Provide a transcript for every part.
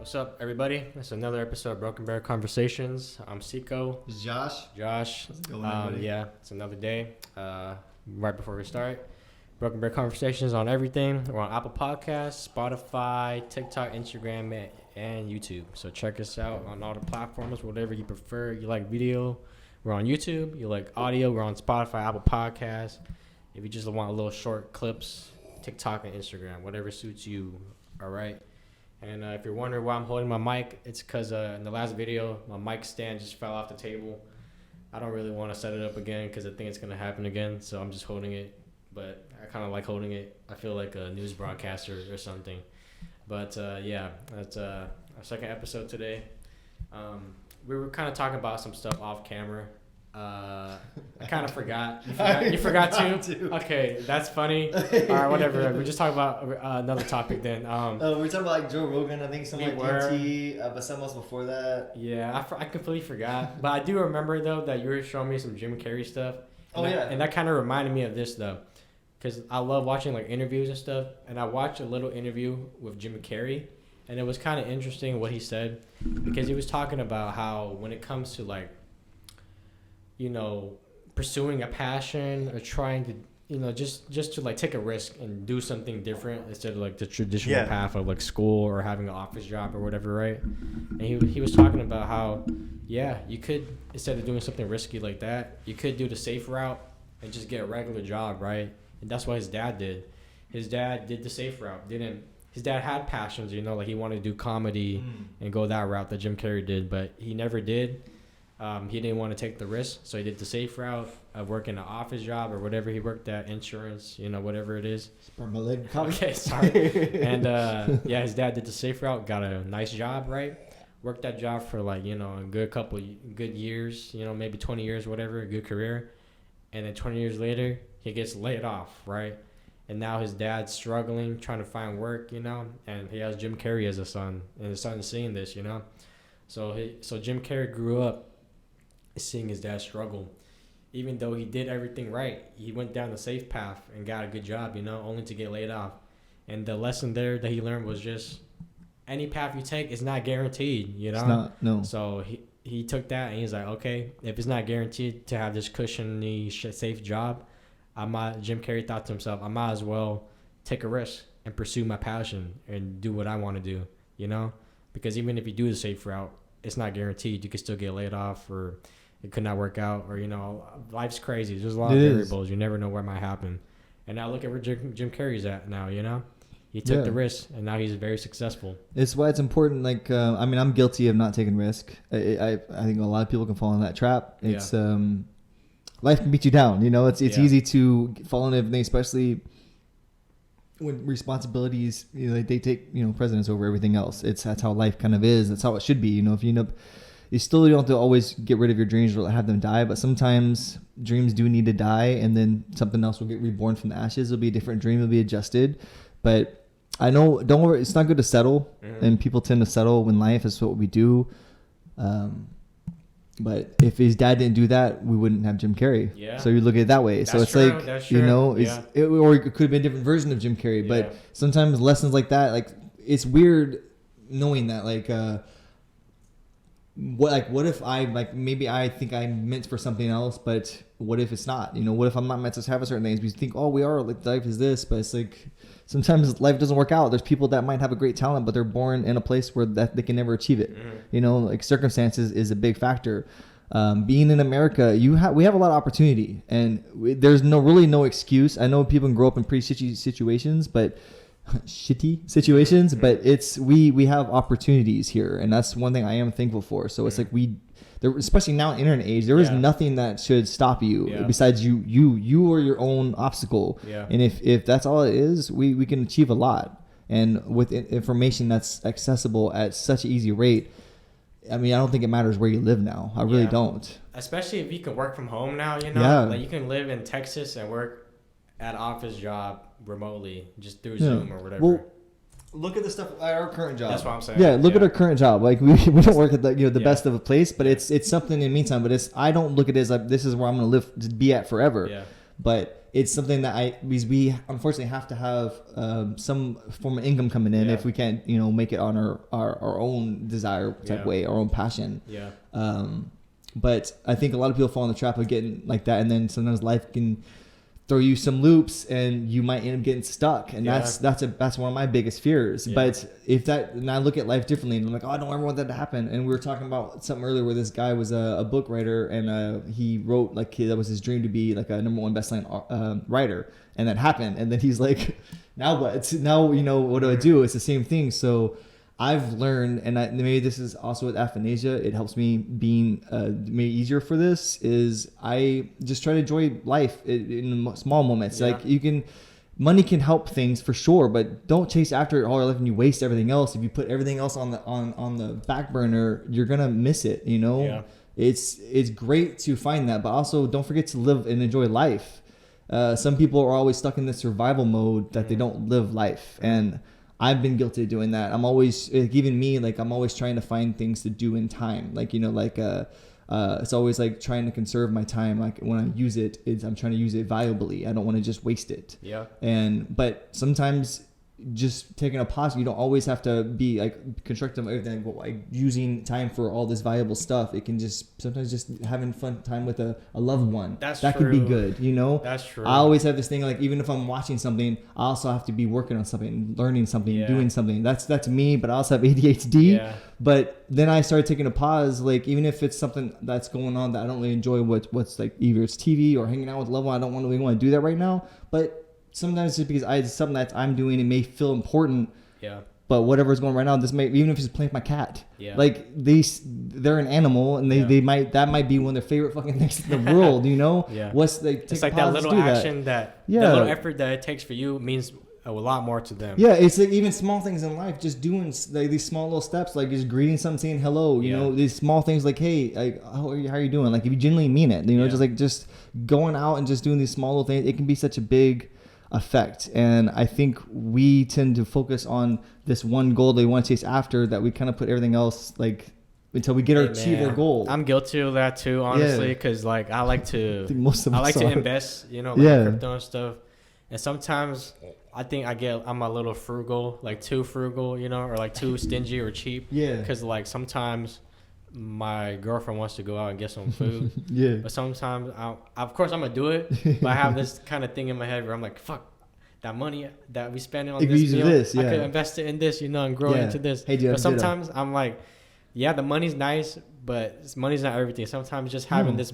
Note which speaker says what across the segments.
Speaker 1: What's up, everybody? It's another episode of Broken Bear Conversations. I'm Siko.
Speaker 2: This is Josh.
Speaker 1: Josh.
Speaker 2: How's it going, everybody?
Speaker 1: Yeah, it's another day. Right before we start, Broken Bear Conversations on everything. We're on Apple Podcasts, Spotify, TikTok, Instagram, and YouTube. So check us out on all the platforms, whatever you prefer. You like video, we're on YouTube. You like audio, we're on Spotify, Apple Podcasts. If you just want little short clips, TikTok and Instagram, whatever suits you. All right. And if you're wondering why I'm holding my mic, it's because in the last video, my mic stand just fell off the table. I don't really want to set it up again because I think it's going to happen again. So I'm just holding it. But I kind of like holding it. I feel like a news broadcaster or something. But yeah, that's our second episode today. We were kind of talking about some stuff off camera. I kind of forgot. You forgot too? Okay, that's funny. All right, whatever. We just talk about another topic then.
Speaker 2: We were talking about like Joe Rogan, I think something like DT, but something else before that.
Speaker 1: Yeah, I completely forgot. But I do remember, though, that you were showing me some Jim Carrey stuff. And that kind of reminded me of this, though. Because I love watching like interviews and stuff. And I watched a little interview with Jim Carrey. And it was kind of interesting what he said. Because he was talking about how when it comes to like, you know, pursuing a passion or trying to, you know, just to like take a risk and do something different instead of like the traditional path of like school or having an office job or whatever, right? And he was talking about how, yeah, you could, instead of doing something risky like that, you could do the safe route and just get a regular job, right? And that's what his dad did. His dad did the safe route. His dad had passions, you know, like he wanted to do comedy and go that route that Jim Carrey did, but he never did. He didn't want to take the risk, so he did the safe route of working an office job or whatever he worked at, insurance, you know, whatever it is. Okay, sorry. And yeah, his dad did the safe route, got a nice job, right? Worked that job for like, you know, a good years, you know, maybe 20 years, whatever, a good career. And then 20 years later, he gets laid off, right? And now his dad's struggling, trying to find work, you know, and he has Jim Carrey as a son, and his son's seeing this, you know. So Jim Carrey grew up seeing his dad struggle. Even though he did everything right, he went down the safe path and got a good job, you know, only to get laid off. And the lesson there that he learned was just any path you take is not guaranteed, you know.
Speaker 2: It's not, no.
Speaker 1: So he took that and he's like, okay, if it's not guaranteed to have this cushiony, safe job, Jim Carrey thought to himself, I might as well take a risk and pursue my passion and do what I want to do, you know. Because even if you do the safe route, it's not guaranteed. You could still get laid off, or it could not work out, or, you know, life's crazy. There's a lot of variables. You never know what might happen. And now look at where Jim Carrey's at now, you know? He took the risk, and now he's very successful.
Speaker 2: It's why it's important. Like, I mean, I'm guilty of not taking risk. I think a lot of people can fall in that trap. It's life can beat you down, you know? It's easy to fall into everything, especially when responsibilities, you know, they take, you know, precedence over everything else. That's how life kind of is. That's how it should be. You know, if you end up, you still don't have to always get rid of your dreams or have them die, but sometimes dreams do need to die, and then something else will get reborn from the ashes. It'll be a different dream. It'll be adjusted. But I know, don't worry, it's not good to settle, and people tend to settle in life. Is what we do. But if his dad didn't do that, we wouldn't have Jim Carrey. Yeah. So you look at it that way. That's so it's true, like, you know, or it could have been a different version of Jim Carrey. But sometimes lessons like that, like, it's weird knowing that, like, what if I, like, maybe I think I'm meant for something else, but what if it's not? You know, what if I'm not meant to have a certain things? We think, oh, we are, like, life is this, but it's like sometimes life doesn't work out. There's people that might have a great talent, but they're born in a place where that they can never achieve it. You know, like, circumstances is a big factor. Being in America, we have a lot of opportunity, and there's really no excuse. I know people can grow up in pretty shitty situations, but it's we have opportunities here, and that's one thing I am thankful for. So it's like especially now in the internet age, there is nothing that should stop you besides you or your own obstacle. And if that's all it is, we can achieve a lot. And with information that's accessible at such an easy rate, I mean, I don't think it matters where you live now. I really don't. Especially
Speaker 1: if you can work from home now, you know, like you can live in Texas and work at an office job remotely, just through Zoom or whatever.
Speaker 2: Well, look at the stuff at our current job.
Speaker 1: That's what I'm saying.
Speaker 2: Yeah, look at our current job. Like, we don't work at the best of a place, but it's something in the meantime. But I don't look at it as like, this is where I'm going to live, to be at forever. Yeah. But it's something that we unfortunately have to have some form of income coming in if we can't, make it on our own desire type way, our own passion. Yeah. But I think a lot of people fall in the trap of getting like that, and then sometimes life can throw you some loops and you might end up getting stuck, and that's one of my biggest fears. But and I look at life differently, and I'm like, oh, I don't ever want that to happen. And we were talking about something earlier where this guy was a book writer, and he wrote that was his dream to be like a #1 bestselling writer, and that happened. And then he's like, now what? Now what do I do? It's the same thing. So I've learned, and maybe this is also with aphasia, it helps me being made easier for this, is I just try to enjoy life in small moments. Like money can help things for sure, but don't chase after it all your life and you waste everything else. If you put everything else on the back burner, you're gonna miss it. It's great to find that, but also don't forget to live and enjoy life. Some people are always stuck in this survival mode that they don't live life, and I've been guilty of doing that. I'm always, even me, like I'm always trying to find things to do in time. Like, it's always like trying to conserve my time. Like when I use it, I'm trying to use it valuably. I don't want to just waste it. Yeah. But sometimes just taking a pause, you don't always have to be like constructive everything, but like using time for all this valuable stuff. It can sometimes just having fun time with a loved one. That could be good, That's true. I always have this thing, like even if I'm watching something, I also have to be working on something, learning something, doing something. That's me, but I also have ADHD. Yeah. But then I started taking a pause, like even if it's something that's going on that I don't really enjoy, what's like either it's TV or hanging out with a loved one, I don't really want to do that right now. But sometimes just because it's something that I'm doing, it may feel important. Yeah. But whatever's going right now, even if it's playing with my cat. Yeah. Like they're an animal, and that might be one of their favorite fucking things in the world. Yeah. It's like that little action that little effort that it takes for you means a lot more to them. Yeah, it's like even small things in life, just doing like these small little steps, like just greeting someone, saying hello. These small things, like hey, like how are you doing? Like if you genuinely mean it, just going out and just doing these small little things, it can be such a big effect. And I think we tend to focus on this one goal that we want to chase after, that we kind of put everything else like until we achieve our goal. I'm guilty of that too, honestly, because like I like to invest, crypto and stuff, and sometimes I think I'm a little frugal, like too frugal, or like too stingy or cheap. Yeah. Because like sometimes my girlfriend wants to go out and get some food. Yeah. But sometimes, of course, I'm going to do it. But I have this kind of thing in my head where I'm like, fuck, that money that we spend on this meal, I could invest it in this, and grow into this. Hey, dude, but sometimes I'm like, yeah, the money's nice, but money's not everything. Sometimes just having this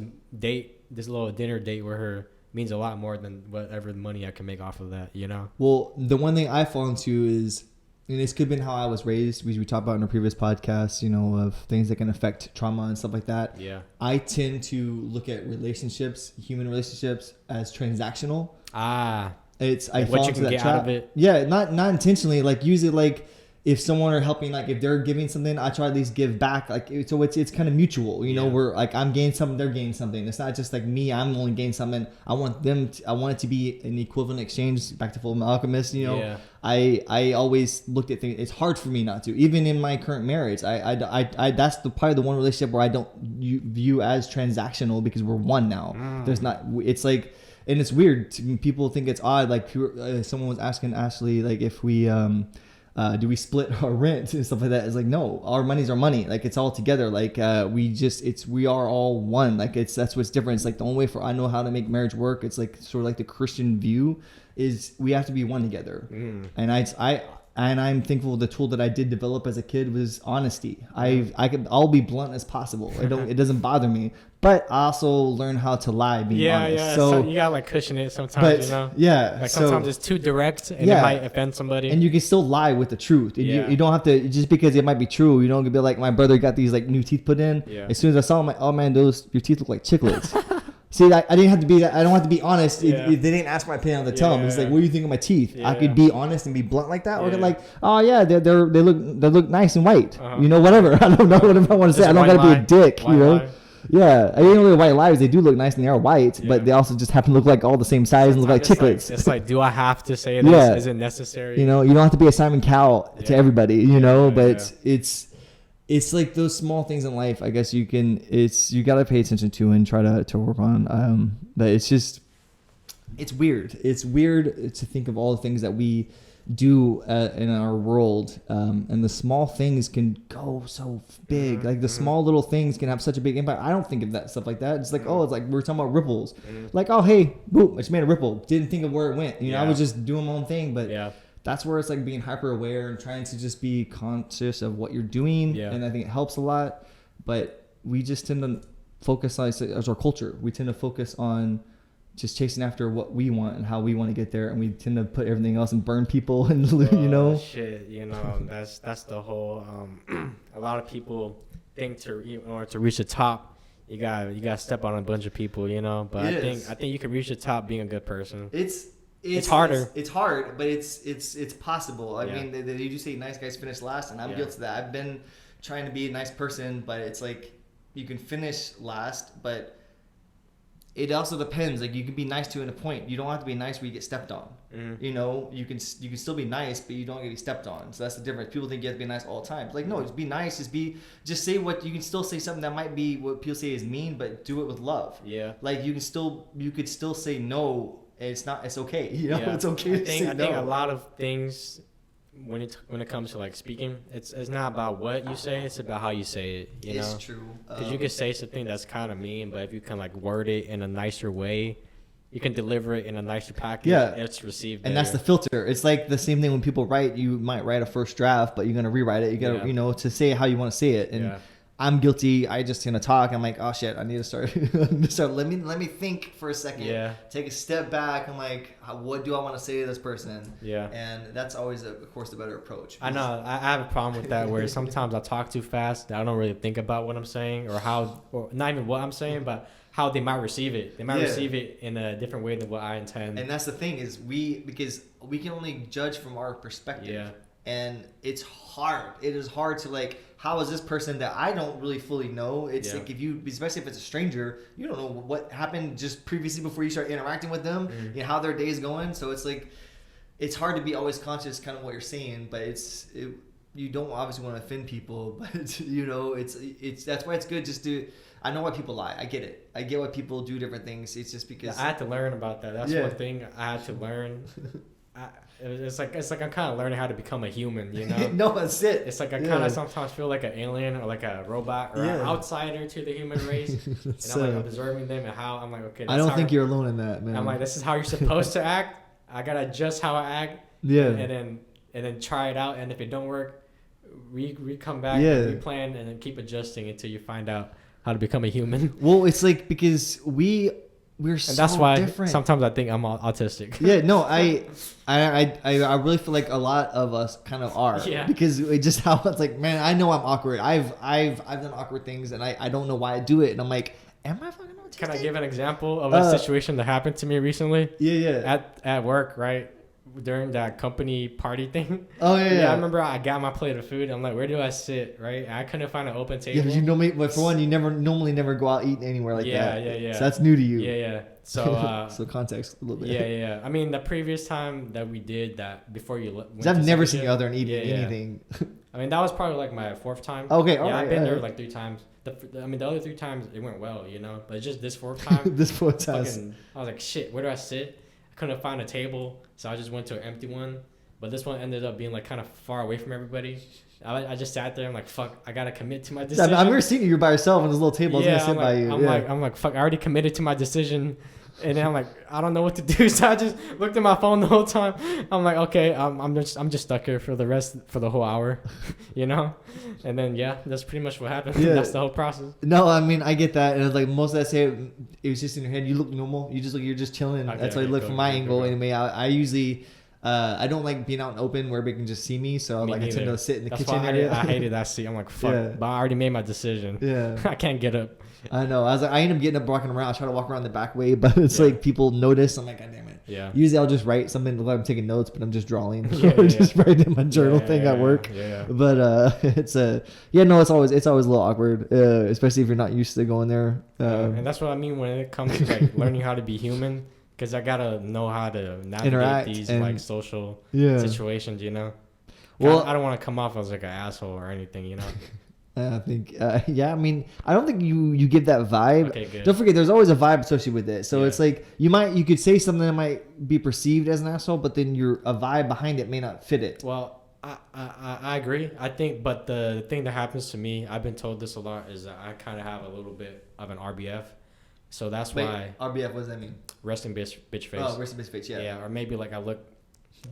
Speaker 2: little dinner date with her means a lot more than whatever money I can make off of that, Well, the one thing I fall into is, and this could have been how I was raised, which we talked about in our previous podcast, of things that can affect trauma and stuff like that. Yeah. I tend to look at human relationships, as transactional. I fall into that trap. Out of it. Yeah, not intentionally. Like usually, like if someone are helping, like if they're giving something, I try to at least give back. Like so, it's kind of mutual. We're like I'm gaining something, they're gaining something. It's not just like me. I'm only gaining something. I want it to be an equivalent exchange. Back to Full Alchemist. Yeah. I always looked at things. It's hard for me not to. Even in my current marriage, I that's probably the one relationship where I don't view as transactional, because we're one now. There's not. It's like. And it's weird. People think it's odd. Like someone was asking Ashley, like if we do we split our rent and stuff like that. It's like, no, our money's our money. Like it's all together. Like we are all one. Like that's what's different. It's like the only way I know how to make marriage work. It's like sort of like the Christian view is we have to be one together. And I'm thankful the tool that I did develop as a kid was honesty. I'll be blunt as possible. It doesn't bother me. But I also learn how to lie being honest. Yeah. So you gotta like cushion it sometimes, Yeah. Like sometimes it's too direct and it might offend somebody. And you can still lie with the truth. You don't have to, just because it might be true, you don't be like, my brother got these like new teeth put in. Yeah. As soon as I saw him, I'm like, oh man, your teeth look like chiclets. See, I didn't have to be that. I don't have to be honest. They didn't ask my opinion to tell them. It's like, what do you think of my teeth? I could be honest and be blunt like that, or like, oh yeah, they look nice and white. Whatever. I don't know whatever I want to say. I don't gotta be a dick. Yeah, I mean, really white lies. They do look nice and they are white, but they also just happen to look like all the same size and look like chiclets. It's like, do I have to say this? Yeah. Is it necessary? You don't have to be a Simon Cowell to everybody. But it's like those small things in life. I guess you gotta pay attention to and try to work on. But it's just it's weird. It's weird to think of all the things that we do in our world, and the small things can go so big. Like the small little things can have such a big impact. I don't think of that stuff like that. It's like, oh, it's like we're talking about ripples. Like, oh, hey, boom, I just made a ripple. Didn't think of where it went. You know, I was just doing my own thing. But that's where it's like being hyper aware and trying to just be conscious of what you're doing. And I think it helps a lot. But we just tend to focus on, as our culture, we tend to focus on just chasing after what we want and how we want to get there, and we tend to put everything else and burn people and you know.
Speaker 1: Shit, you know, that's the whole. A lot of people think in order to reach the top, you got to step on a bunch of people, you know. But I think you can reach the top being a good person.
Speaker 2: It's harder. It's hard, but it's possible. I mean, they do say nice guys finish last, and I'm guilty of that. I've been trying to be a nice person, but it's like you can finish last, but it also depends. Like, you can be nice to a point. You don't have to be nice where you get stepped on. You know, you can still be nice, but you don't get stepped on. So that's the difference. People think you have to be nice all the time. It's like, no, just be nice. Just say what you can still say something that might be what people say is mean, but do it with love. Yeah. Like, you could still say no. It's okay. You know, it's okay to say no. I think
Speaker 1: a lot of things, when it comes to like speaking, it's not about what you say, it's about how you say it, you know.
Speaker 2: It's true,
Speaker 1: because you can say something that's kind of mean, but if you can like word it in a nicer way, you can deliver it in a nicer package, it's received better.
Speaker 2: And that's the filter. It's like the same thing when people write. You might write a first draft, but you're going to rewrite it. You got to you know, to say it how you want to say it. And I'm guilty. I just tend to talk. I'm like, oh shit, I need to start. Let me think for a second. Yeah. Take a step back. I'm like, what do I want to say to this person? Yeah. And that's always, of course, the better approach.
Speaker 1: I know. I have a problem with that, where sometimes I talk too fast. I don't really think about what I'm saying, or not even what I'm saying, but how they might receive it. They might receive it in a different way than what I intend.
Speaker 2: And that's the thing is because we can only judge from our perspective. Yeah. And it's hard. It is hard to like, how is this person that I don't really fully know? It's like especially if it's a stranger, you don't know what happened just previously before you start interacting with them, you know, how their day's going. So it's like, it's hard to be always conscious kind of what you're saying, but you don't obviously want to offend people, but you know, it's that's why it's good just to, I know why people lie. I get it. I get why people do different things. It's just because
Speaker 1: I had to learn about that. That's one thing I had to learn. It's like I'm kind of learning how to become a human, you know?
Speaker 2: No, that's it.
Speaker 1: It's like I kind of sometimes feel like an alien or like a robot or an outsider to the human race. And I'm like observing them and how I'm like, okay.
Speaker 2: I don't think you're alone in that, man.
Speaker 1: I'm like, this is how you're supposed to act. I gotta adjust how I act. Yeah. And then try it out. And if it don't work, we come back, and replan, and then keep adjusting until you find out how to become a human.
Speaker 2: Well, it's like because we're
Speaker 1: and
Speaker 2: so
Speaker 1: that's why
Speaker 2: different.
Speaker 1: Sometimes I think I'm autistic.
Speaker 2: Yeah, no, I really feel like a lot of us kind of are. Yeah. Because it just how it's like, man, I know I'm awkward. I've done awkward things, and I don't know why I do it, and I'm like, am I fucking autistic?
Speaker 1: Can I give an example of a situation that happened to me recently? Yeah. At work, right? During that company party thing. Oh yeah. I remember I got my plate of food. I'm like, where do I sit? Right. I couldn't find an open table.
Speaker 2: Yeah, but for one, you normally never go out eating anywhere like that. Yeah. So that's new to you.
Speaker 1: Yeah. So
Speaker 2: so context a little bit.
Speaker 1: Yeah. I mean, the previous time that we did that before you went,
Speaker 2: I've never seen you out there and eat anything.
Speaker 1: I mean, that was probably like my fourth time.
Speaker 2: Okay.
Speaker 1: I've been there like 3 times. The other 3 times it went well, you know, but just this fourth time. I was like, shit, where do I sit? Couldn't find a table, so I just went to an empty one, but this one ended up being like kind of far away from everybody. I just sat there. I'm like, fuck, I gotta commit to my decision.
Speaker 2: I've never seen you by yourself on this little table. I was gonna sit by you.
Speaker 1: I'm like, fuck, I already committed to my decision, and then I'm like, I don't know what to do, so I just looked at my phone the whole time. I'm like, okay, I'm just stuck here for the whole hour, you know, and then that's pretty much what happened. Yeah. That's the whole process.
Speaker 2: No, I mean, I get that, and it's like most of that say it was just in your head. You look normal. You're just chilling. Okay, that's how you look from my angle. Anyway, I usually. I don't like being out and open where they can just see me, so I tend to sit in the kitchen area.
Speaker 1: I hated that seat. I'm like, fuck, but I already made my decision. Yeah, I can't get up.
Speaker 2: I know. I end up getting up walking around. I try to walk around the back way, but it's like people notice. I'm like, God damn it. Yeah. Usually I'll just write something while I'm taking notes, but I'm just drawing. Just writing in my journal thing at work. Yeah. But it's it's always a little awkward, especially if you're not used to going there.
Speaker 1: And that's what I mean when it comes to like learning how to be human. Because I gotta know how to navigate these like social situations, you know. Well, I don't want to come off as like an asshole or anything, you know.
Speaker 2: I think, yeah. I mean, I don't think you give that vibe.
Speaker 1: Okay, good.
Speaker 2: Don't forget, there's always a vibe associated with it. So it's like you could say something that might be perceived as an asshole, but then a vibe behind it may not fit it.
Speaker 1: Well, I agree. I think, but the thing that happens to me, I've been told this a lot, is that I kind of have a little bit of an RBF. So that's why.
Speaker 2: RBF, what does that mean?
Speaker 1: Resting bitch face.
Speaker 2: Oh, resting bitch face, yeah.
Speaker 1: Yeah, or maybe like I look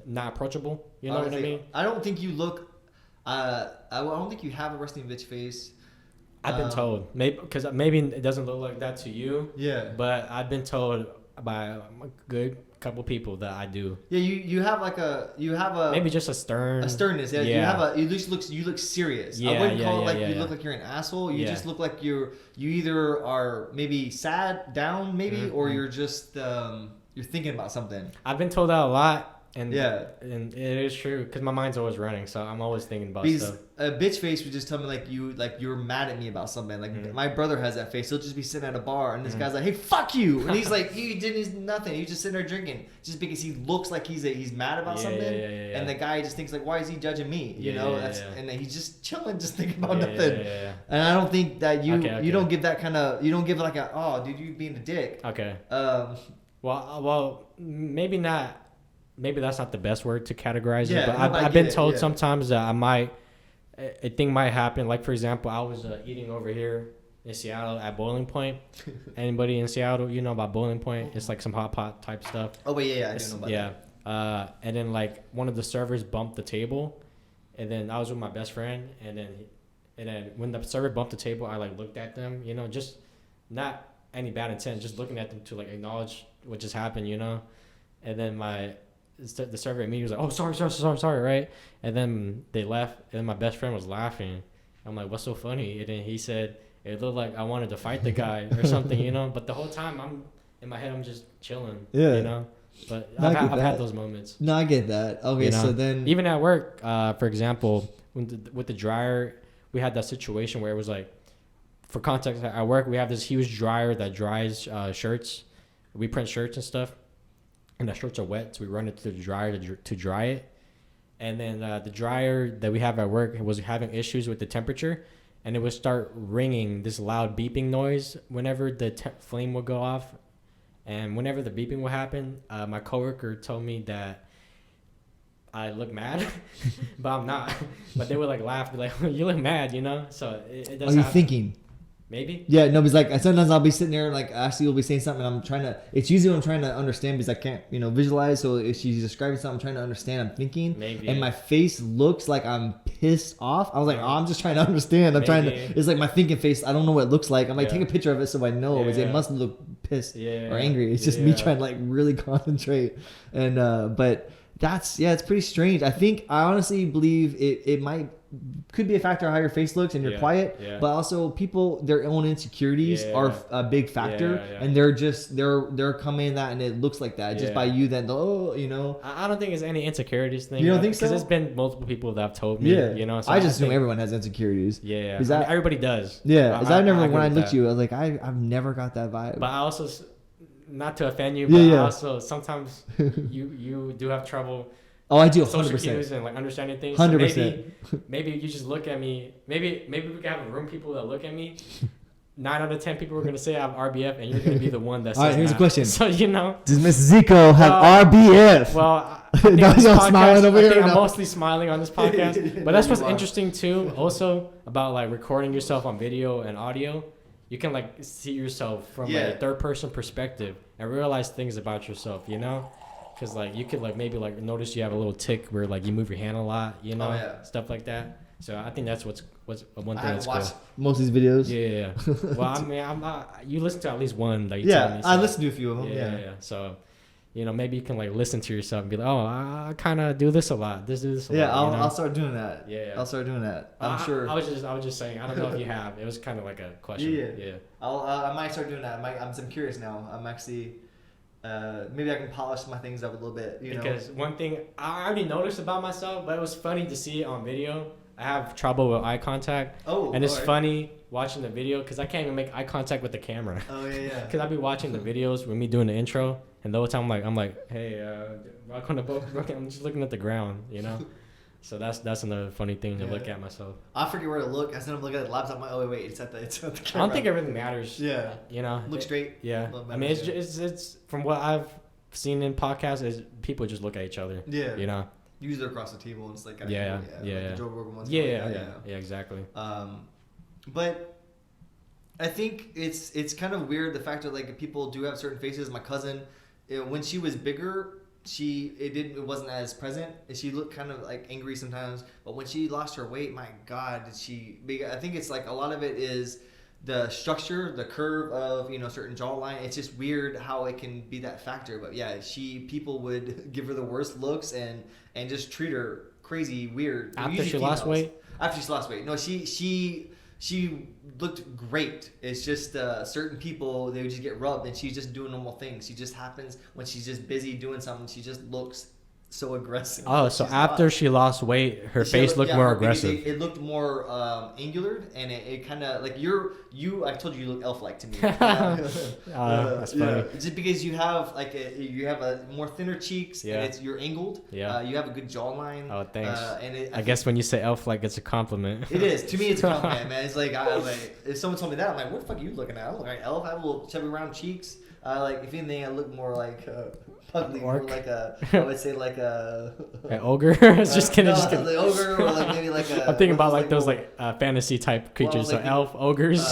Speaker 1: not approachable. You know what I mean?
Speaker 2: I don't think you look. I don't think you have a resting bitch face.
Speaker 1: I've been told, because maybe it doesn't look like that to you.
Speaker 2: Yeah.
Speaker 1: But I've been told by a good couple people that I do.
Speaker 2: Yeah, you have
Speaker 1: maybe just a
Speaker 2: sternness. Yeah. You look serious.
Speaker 1: Yeah,
Speaker 2: I wouldn't call it you look like you're an asshole. You just look like you either are maybe sad, down, maybe, or you're just you're thinking about something.
Speaker 1: I've been told that a lot. And and it is true because my mind's always running, so I'm always thinking about stuff.
Speaker 2: A bitch face would just tell me you're mad at me about something. Like my brother has that face. He'll just be sitting at a bar and this guy's like, "Hey, fuck you," and he's like, he did nothing. He's just sitting there drinking just because he looks like he's mad about something. And the guy just thinks like, "Why is he judging me?" You know, and then he's just chilling, just thinking about nothing. And I don't think that you don't give that kind of you don't give like dude, you being a dick.
Speaker 1: Okay. Well, maybe not. Maybe that's not the best word to categorize it, but I've been told sometimes that a thing might happen. Like, for example, I was eating over here in Seattle at Boiling Point. Anybody in Seattle, you know about Boiling Point? It's like some hot pot type stuff.
Speaker 2: Oh, wait, I do know about that.
Speaker 1: And then, like, one of the servers bumped the table, and then I was with my best friend, and then when the server bumped the table, I, like, looked at them, you know, just not any bad intent, just looking at them to, like, acknowledge what just happened, you know? And then the server immediately was like, "Oh, sorry," right? And then they left, and then my best friend was laughing. I'm like, "What's so funny?" And then he said, "It looked like I wanted to fight the guy or something, you know." But the whole time, I'm just chilling, you know. But I've had those moments.
Speaker 2: No, I get that. Okay, you know? So then
Speaker 1: even at work, for example, with the dryer, we had that situation where it was like, for context, at work we have this huge dryer that dries shirts. We print shirts and stuff. And the shirts are wet, so we run it through the dryer to dry it. And then the dryer that we have at work was having issues with the temperature, and it would start ringing this loud beeping noise whenever the flame would go off. And whenever the beeping would happen, my coworker told me that I look mad, but I'm not. But they would like laugh, be like, "You look mad," you know. So it does.
Speaker 2: Are you thinking?
Speaker 1: Maybe.
Speaker 2: Yeah, no, because like sometimes I'll be sitting there and like Ashley will be saying something and it's usually what I'm trying to understand because I can't, visualize. So if she's describing something I'm trying to understand, I'm thinking.
Speaker 1: Maybe.
Speaker 2: And my face looks like I'm pissed off. I was like, I'm just trying to understand. It's like my thinking face. I don't know what it looks like. I'm like, take a picture of it so I know. It must look pissed or angry. It's just me trying to like really concentrate. And, but it's pretty strange. I honestly believe it could be a factor of how your face looks and you're quiet, but also people, their own insecurities are a big factor, and they're coming in that and it looks like that just by you then.
Speaker 1: I don't think it's any insecurities thing.
Speaker 2: You don't think so?
Speaker 1: Because there's been multiple people that have told me. So
Speaker 2: I just assume everyone has insecurities.
Speaker 1: Everybody does.
Speaker 2: When I looked at you, I was like, I've never got that vibe.
Speaker 1: But I also, not to offend you, but also sometimes you do have trouble.
Speaker 2: Oh, I do, 100%.
Speaker 1: Social cues and like understanding things.
Speaker 2: 100%.
Speaker 1: So maybe you just look at me. Maybe we can have a room people that look at me. 9 out of 10 people are gonna say I have RBF, and you're gonna be the one that says.
Speaker 2: All right, here's a question.
Speaker 1: So
Speaker 2: does Miss Zico have RBF?
Speaker 1: Well, I think I'm mostly smiling on this podcast. But that's what's interesting too. Also about like recording yourself on video and audio. You can like see yourself from a third person perspective and realize things about yourself. Because like you could like maybe like notice you have a little tick where like you move your hand a lot, stuff like that. So I think that's what's one thing that's cool.
Speaker 2: Most of these videos.
Speaker 1: Yeah. Well, I mean, I'm not. You listen to at least one that you tell me. So.
Speaker 2: I listened to a few of them.
Speaker 1: Yeah. So, maybe you can like listen to yourself and be like, oh, I kind of do this a lot. Do this a lot.
Speaker 2: Yeah, I'll start doing that.
Speaker 1: Yeah.
Speaker 2: I'll start doing that. I'm sure.
Speaker 1: I was just saying. I don't know if you have. It was kind of like a question. Yeah.
Speaker 2: I might start doing that. I'm curious now. I'm actually. Maybe I can polish my things up a little bit,
Speaker 1: Because one thing I already noticed about myself, but it was funny to see it on video. I have trouble with eye contact. And it's funny watching the video because I can't even make eye contact with the camera.
Speaker 2: Oh yeah.
Speaker 1: Because I'll be watching the videos with me doing the intro, and the whole time I'm like, hey, rock on the boat. I'm just looking at the ground, So that's another funny thing to look at myself.
Speaker 2: I forget where to look. I said I'm looking at the laptop. I'm like, oh wait, it's at the camera.
Speaker 1: I don't think it really matters.
Speaker 2: Yeah.
Speaker 1: You know.
Speaker 2: Look straight.
Speaker 1: Yeah. I mean, it's from what I've seen in podcasts is people just look at each other. Yeah. You know.
Speaker 2: Usually across the table, and it's like
Speaker 1: like
Speaker 2: the Joe Rogan ones.
Speaker 1: Yeah, exactly.
Speaker 2: But I think it's kind of weird the fact that like people do have certain faces. My cousin, when she was bigger, it wasn't as present. She looked kind of like angry sometimes. But when she lost her weight, my God, did she? I think it's like a lot of it is the structure, the curve of certain jawline. It's just weird how it can be that factor. But yeah, people would give her the worst looks and just treat her crazy weird.
Speaker 1: After she lost weight.
Speaker 2: No, she looked great. It's just certain people, they would just get rubbed, and she's just doing normal things. She just happens when she's just busy doing something. She just looks so aggressive.
Speaker 1: Oh, so after she lost weight, her face looked more aggressive.
Speaker 2: It looked more angular, and it kind of like I told you look elf-like to me.
Speaker 1: That's funny.
Speaker 2: Just because you have a more thinner cheeks, and you're angled.
Speaker 1: Yeah.
Speaker 2: You have a good jawline.
Speaker 1: Oh, thanks. I guess when you say elf-like, it's a compliment.
Speaker 2: It is. To me, it's a compliment, man. It's like, if someone told me that, I'm like, what the fuck are you looking at? I look like elf. I have little chubby round cheeks. If anything, I look more like ugly, more like I would say like
Speaker 1: an ogre. Just kidding.
Speaker 2: The ogre, or like maybe like
Speaker 1: I'm thinking about like those fantasy type creatures. Well, elf, ogres.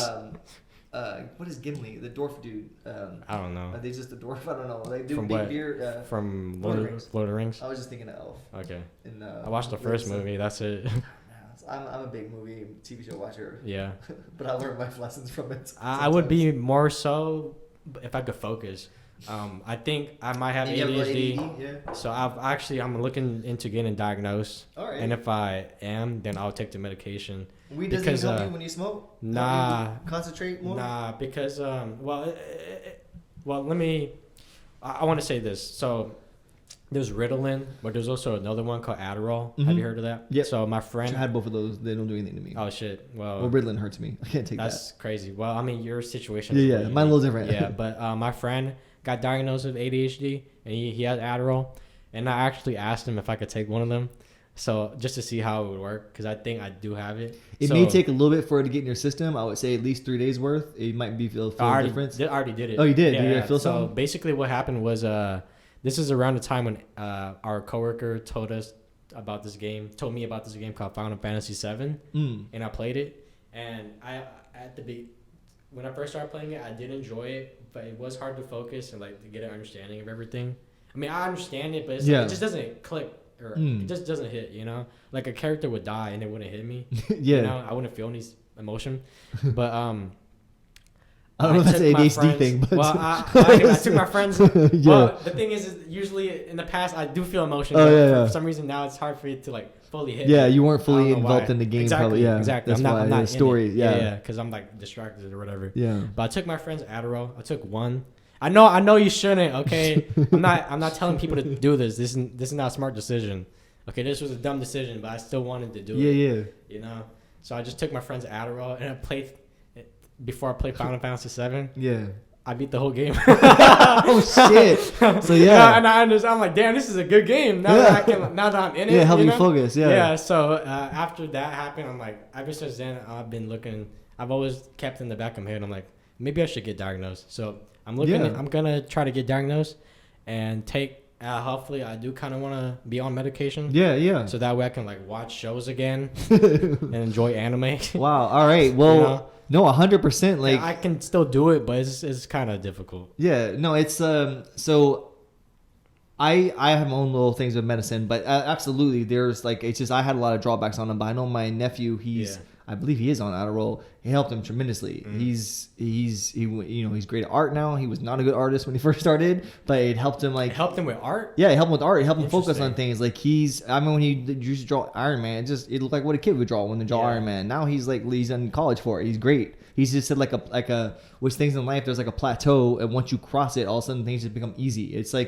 Speaker 2: What is Gimli? The dwarf dude.
Speaker 1: I don't know.
Speaker 2: Are they just a dwarf? I don't know. They do
Speaker 1: from
Speaker 2: big
Speaker 1: what?
Speaker 2: beard.
Speaker 1: From Lord of the Rings.
Speaker 2: I was just thinking of elf.
Speaker 1: Okay. I watched the first movie. That's it.
Speaker 2: I'm a big movie TV show watcher.
Speaker 1: Yeah.
Speaker 2: But I learned my lessons from it.
Speaker 1: I would be more so if I could focus. I think I might have ADHD. So I'm looking into getting diagnosed.
Speaker 2: All right.
Speaker 1: And if I am, then I'll take the medication.
Speaker 2: Weed doesn't help you when you smoke?
Speaker 1: Nah.
Speaker 2: Concentrate more?
Speaker 1: Nah, because I want to say this. So there's Ritalin, but there's also another one called Adderall. Mm-hmm. Have you heard of that?
Speaker 2: Yeah.
Speaker 1: So my friend
Speaker 2: I had both of those. They don't do anything to me.
Speaker 1: Oh shit. Well,
Speaker 2: Ritalin hurts me. I can't take that.
Speaker 1: That's crazy. Well, I mean, your situation.
Speaker 2: Yeah, mine's a little different.
Speaker 1: Yeah, but my friend got diagnosed with ADHD, and he had Adderall, and I actually asked him if I could take one of them, so just to see how it would work, because I think I do have it.
Speaker 2: It may take a little bit for it to get in your system. I would say at least 3 days worth. It might be feel a difference.
Speaker 1: I already did it.
Speaker 2: Oh, you did?
Speaker 1: Yeah,
Speaker 2: did you feel something?
Speaker 1: So basically what happened was this is around the time when our coworker told me about this game called Final Fantasy VII, and I played it, and when I first started playing it, I did enjoy it, but it was hard to focus and to get an understanding of everything. I mean, I understand it, but it just doesn't click, or it just doesn't hit, Like a character would die and it wouldn't hit me. Yeah. I wouldn't feel any emotion. But
Speaker 2: I don't know if that's an ADHD thing, but
Speaker 1: I took my friends. Well, the thing is usually in the past I do feel emotion. For some reason now it's hard for it to fully hit.
Speaker 2: Yeah, you weren't fully involved in the game.
Speaker 1: Exactly.
Speaker 2: Probably. Yeah,
Speaker 1: exactly.
Speaker 2: That's why the story. Yeah,
Speaker 1: because I'm distracted or whatever.
Speaker 2: Yeah.
Speaker 1: But I took my friend's Adderall. I took one. I know you shouldn't. Okay, I'm not telling people to do this. This is not a smart decision. Okay, this was a dumb decision, but I still wanted to do it. Yeah. So I just took my friend's Adderall and I played. Before I played Final Fantasy VII, I beat the whole game.
Speaker 2: Oh shit! So
Speaker 1: and I understand. I'm like, damn, this is a good game. Now that I'm in it,
Speaker 2: help you focus. Yeah.
Speaker 1: So after that happened, I'm like, ever since then, I've been looking. I've always kept in the back of my head. I'm like, maybe I should get diagnosed. So I'm looking. I'm gonna try to get diagnosed and take. Hopefully, I do kind of want to be on medication.
Speaker 2: Yeah.
Speaker 1: So that way I can watch shows again and enjoy anime.
Speaker 2: Wow. All right. Well. No, 100%.
Speaker 1: I can still do it, but it's kind of difficult.
Speaker 2: Yeah, no, it's so I have my own little things with medicine, but absolutely, there's it's just I had a lot of drawbacks on him. But I know my nephew, I believe he is on Adderall. It helped him tremendously. Mm-hmm. He's great at art now. He was not a good artist when he first started, but it helped him
Speaker 1: It helped him with art?
Speaker 2: Yeah, it helped him with art. It helped him focus on things. When he used to draw Iron Man, it looked like what a kid would draw when they draw Iron Man. Now he's in college for it. He's great. He's just said with things in life, there's a plateau, and once you cross it, all of a sudden things just become easy. It's I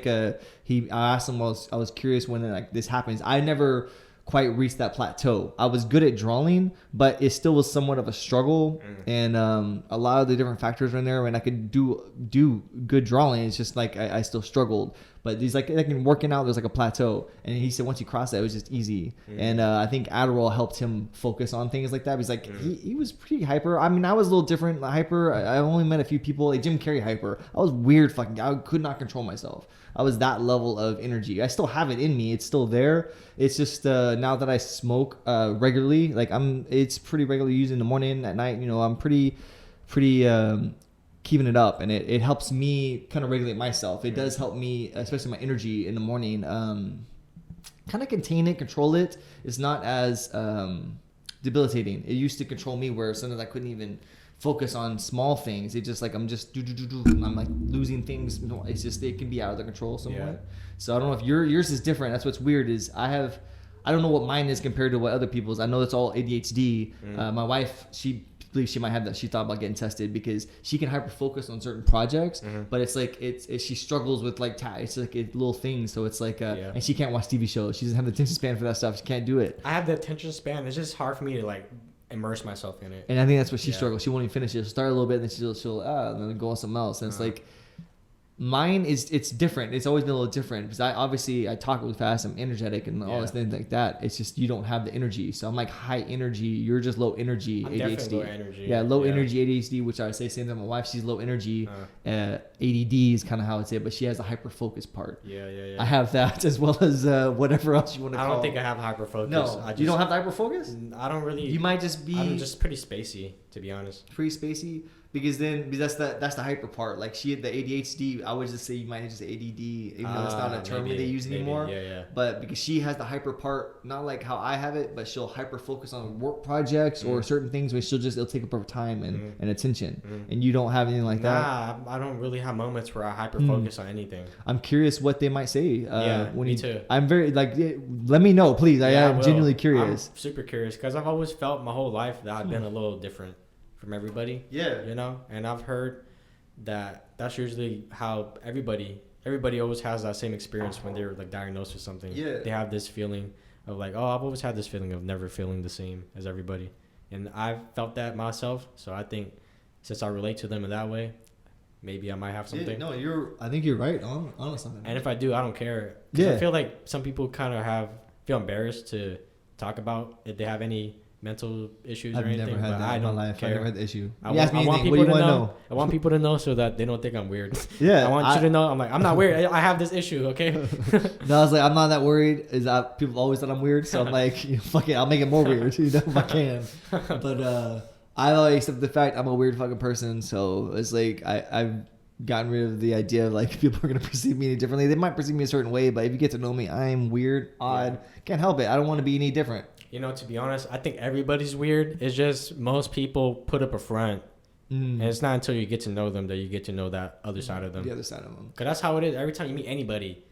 Speaker 2: asked him, I was curious when this happens. I never quite reached that plateau. I was good at drawing, but it still was somewhat of a struggle, and a lot of the different factors were in there. When I could do good drawing, it's just I still struggled. But he's like in working out, there's like a plateau, and he said once you cross that, it was just easy. And I think Adderall helped him focus on things like that. He's like he was pretty hyper. I mean, I was a little different hyper. I only met a few people, like Jim Carrey hyper. I was weird, I could not control myself. I was that level of energy. I still have it in me. It's still there. It's just now that I smoke regularly, like it's pretty regularly used in the morning, at night. I'm pretty keeping it up, and it helps me kind of regulate myself. It does help me, especially my energy in the morning, kind of contain it, control it. It's not as debilitating. It used to control me, where sometimes I couldn't even focus on small things. It just like I'm just I'm like losing things. It's just it can be out of the control somewhat. Yeah. So I don't know if yours is different. That's what's weird is I don't know what mine is compared to what other people's. I know it's all ADHD. My wife, she believes she might have that. She thought about getting tested because she can hyper focus on certain projects, but it's like she struggles with like it's like a little things. So it's like and she can't watch TV shows. She doesn't have the attention span for that stuff. She can't do it.
Speaker 1: I have the attention span. It's just hard for me to like immerse myself in it.
Speaker 2: And I think that's what she struggles. She won't even finish it. She'll start a little bit, and then she'll and then go on something else. And it's like mine it's different. It's always been a little different because I talk really fast. I'm energetic and all this things like that. It's just you don't have the energy. So I'm like high energy. You're just low energy.
Speaker 1: I'm
Speaker 2: ADHD.
Speaker 1: definitely low energy.
Speaker 2: Yeah, low energy ADHD, which I would say same thing. My wife, she's low energy. ADD is kind of how I would say it, but she has a hyper focus part.
Speaker 1: Yeah.
Speaker 2: I have that as well as whatever else you want to call.
Speaker 1: I don't think I have hyper focus.
Speaker 2: No, you don't have the hyper focus?
Speaker 1: I don't really.
Speaker 2: You might just be.
Speaker 1: I'm just pretty spacey, to be honest.
Speaker 2: Pretty spacey. Because that's the hyper part. Like the ADHD, I would just say you might have just ADD, even though it's not a term that they use anymore. Yeah. But because she has the hyper part, not like how I have it, but she'll hyper focus on work projects or certain things where it'll take up her time and attention. And you don't have anything like that.
Speaker 1: Nah, I don't really have moments where I hyper focus on anything.
Speaker 2: I'm curious what they might say.
Speaker 1: Me too.
Speaker 2: I'm very let me know, please. I am genuinely curious.
Speaker 1: I'm super curious because I've always felt my whole life that I've been a little different from everybody. And I've heard that's usually how everybody always has that same experience when they're like diagnosed with something. They have this feeling of like, oh, I've always had this feeling of never feeling the same as everybody, and I've felt that myself. So I think since I relate to them in that way, maybe I might have something.
Speaker 2: I think you're right on something.
Speaker 1: And if I do, I don't care. I feel like some people kind of feel embarrassed to talk about if they have any mental issues or anything.
Speaker 2: I've never had that in my life. I've never had the issue.
Speaker 1: I want people to know. I want people to know so that they don't think I'm weird. I want you to know. I'm like, I'm not weird. I have this issue. Okay.
Speaker 2: No, I was like, I'm not that worried. People always thought I'm weird, so I'm like, fuck it, I'll make it more weird. If I can. But I always accept the fact I'm a weird fucking person. So it's like I've gotten rid of the idea of like people are gonna perceive me any differently. They might perceive me a certain way, but if you get to know me, I'm weird, odd. Can't help it. I don't want to be any different.
Speaker 1: To be honest, I think everybody's weird. It's just most people put up a front. And it's not until you get to know them that you get to know that other side of them.
Speaker 2: The other side of them.
Speaker 1: Because that's how it is. Every time you meet anybody,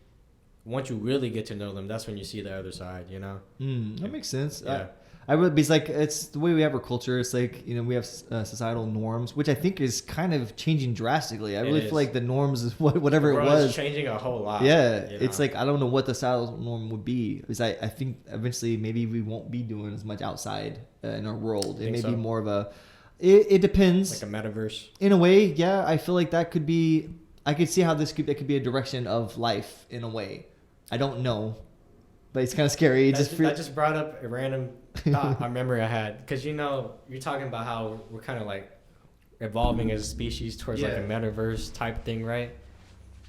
Speaker 1: once you really get to know them, that's when you see the other side,
Speaker 2: That makes sense.
Speaker 1: Yeah.
Speaker 2: I would be like, it's the way we have our culture. It's like, we have societal norms, which I think is kind of changing drastically. I really feel like the norms is whatever it was.
Speaker 1: It's changing a whole lot.
Speaker 2: Yeah. It's like, I don't know what the societal norm would be. Because I think eventually maybe we won't be doing as much outside in our world. It may be more of it depends.
Speaker 1: Like a metaverse.
Speaker 2: In a way, yeah. I feel like that could be, I could see how that could be a direction of life in a way. I don't know. But it's kind of scary.
Speaker 1: I just brought up a random thought I remember I had. Because, you're talking about how we're kind of like evolving as a species towards like a metaverse type thing, right?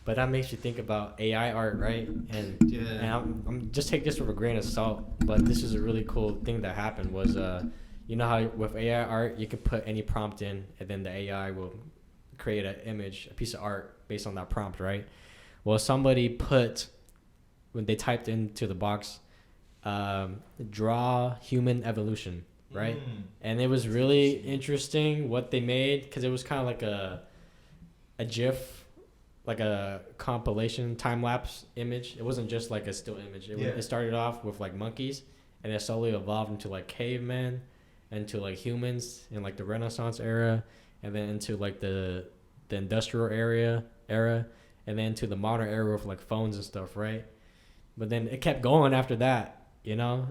Speaker 1: But that makes you think about AI art, right? And I'm just take this with a grain of salt. But this is a really cool thing that happened was, how with AI art, you can put any prompt in and then the AI will create an image, a piece of art based on that prompt, right? Well, somebody when they typed into the box, draw human evolution, right? And it was really interesting what they made because it was kind of like a GIF, like a compilation time-lapse image. It wasn't just like a still image. It started off with like monkeys and it slowly evolved into like cavemen, into like humans in like the Renaissance era, and then into like the industrial era, and then to the modern era with like phones and stuff, right? But then it kept going after that, and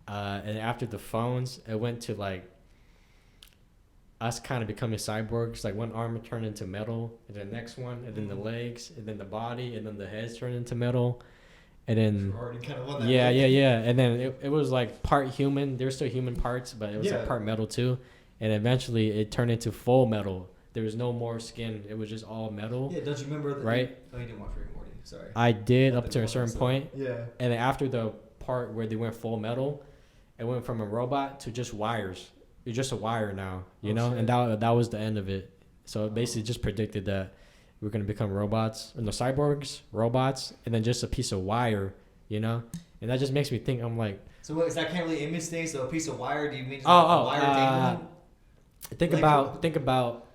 Speaker 1: after the phones, it went to like us kind of becoming cyborgs. Like one arm turned into metal, and then the next one, and then the legs, and then the body, and then the heads turned into metal. And then yeah, and then it was like part human. There's still human parts, but it was like part metal too. And eventually it turned into full metal. There was no more skin. It was just all metal.
Speaker 2: Yeah, don't you remember that?
Speaker 1: Right?
Speaker 2: Oh, you didn't watch Rick and Morty. Sorry.
Speaker 1: I did up to a certain point.
Speaker 2: Yeah.
Speaker 1: And then after the part where they went full metal, it went from a robot to just wires. You're just a wire now, you know? Shit. And that was the end of it. So it basically just predicted that we're going to become robots, and the cyborgs, robots, and then just a piece of wire, you know? And that just makes me think, I'm like...
Speaker 2: So what, is that can't really image things? So a piece of wire, do you mean just a wire dangling?
Speaker 1: Think about...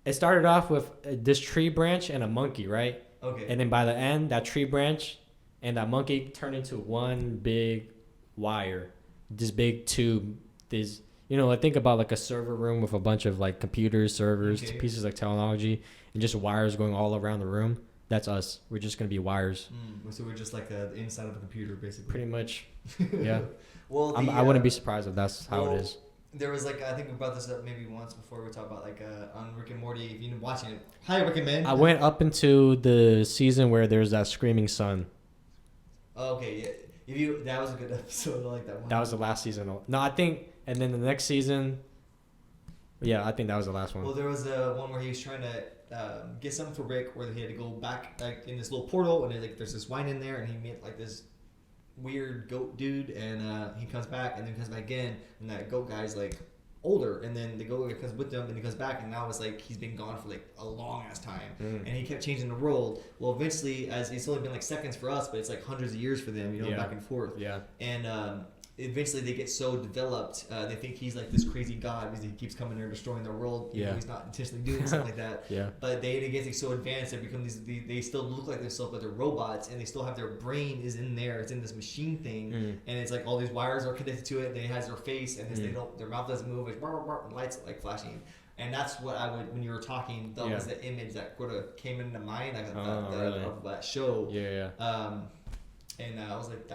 Speaker 1: It started off with this tree branch and a monkey, right?
Speaker 2: Okay.
Speaker 1: And then by the end, that tree branch and that monkey turned into one big wire. This big tube. This... You know, like think about like a server room with a bunch of like computers, servers, pieces of technology, and just wires going all around the room. That's us. We're just gonna be wires.
Speaker 2: So we're just like the inside of a computer, basically.
Speaker 1: Pretty much. Yeah.
Speaker 2: Well,
Speaker 1: I wouldn't be surprised if that's how it is.
Speaker 2: There was like I think we brought this up maybe once before. We talked about like on Rick and Morty. If you've been watching it, highly recommend.
Speaker 1: I went up into the season where there's that screaming sun.
Speaker 2: Oh, okay, yeah. That was a good episode. I like that one.
Speaker 1: That was the last season. No, I think. And then the next season, yeah, I think that was the last one.
Speaker 2: Well, there was one where he was trying to get something for Rick, where he had to go back like in this little portal, and there's this wine in there, and he met like this weird goat dude, and he comes back, and then comes back again, and that goat guy's like older, and then the goat guy comes with them, and he comes back, and now it's like he's been gone for like a long ass time, and he kept changing the world. Well, eventually, as it's only been like seconds for us, but it's like hundreds of years for them, you know, back and forth.
Speaker 1: Yeah.
Speaker 2: And eventually they get so developed, they think he's like this crazy god because he keeps coming there and destroying their world. You know, he's not intentionally doing something like that.
Speaker 1: Yeah.
Speaker 2: But they get so advanced, they become they still look like themselves, but they're robots, and they still have their brain is in there. It's in this machine thing, and it's like all these wires are connected to it. And it has their face, and their mouth doesn't move. It's and lights like flashing. And that's what I would, when you were talking, that was the image that sort of came into mind of that show.
Speaker 1: Yeah.
Speaker 2: And I was like,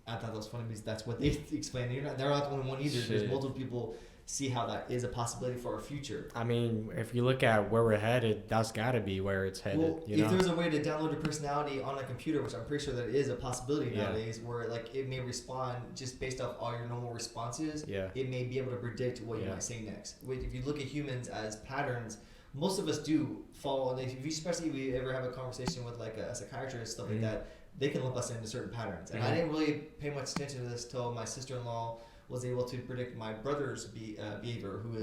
Speaker 2: I thought that was funny because that's what they explained. They're not the only one either. Shit. There's multiple people see how that is a possibility for our future.
Speaker 1: I mean, if you look at where we're headed, that's got to be where it's headed.
Speaker 2: Well, if there's a way to download your personality on a computer, which I'm pretty sure that is a possibility nowadays, where like it may respond just based off all your normal responses. Yeah. It may be able to predict what you might say next. If you look at humans as patterns, most of us do fall. Especially if we ever have a conversation with like a psychiatrist, stuff like that. They can lump us into certain patterns. And I didn't really pay much attention to this till my sister-in-law was able to predict my brother's behavior, who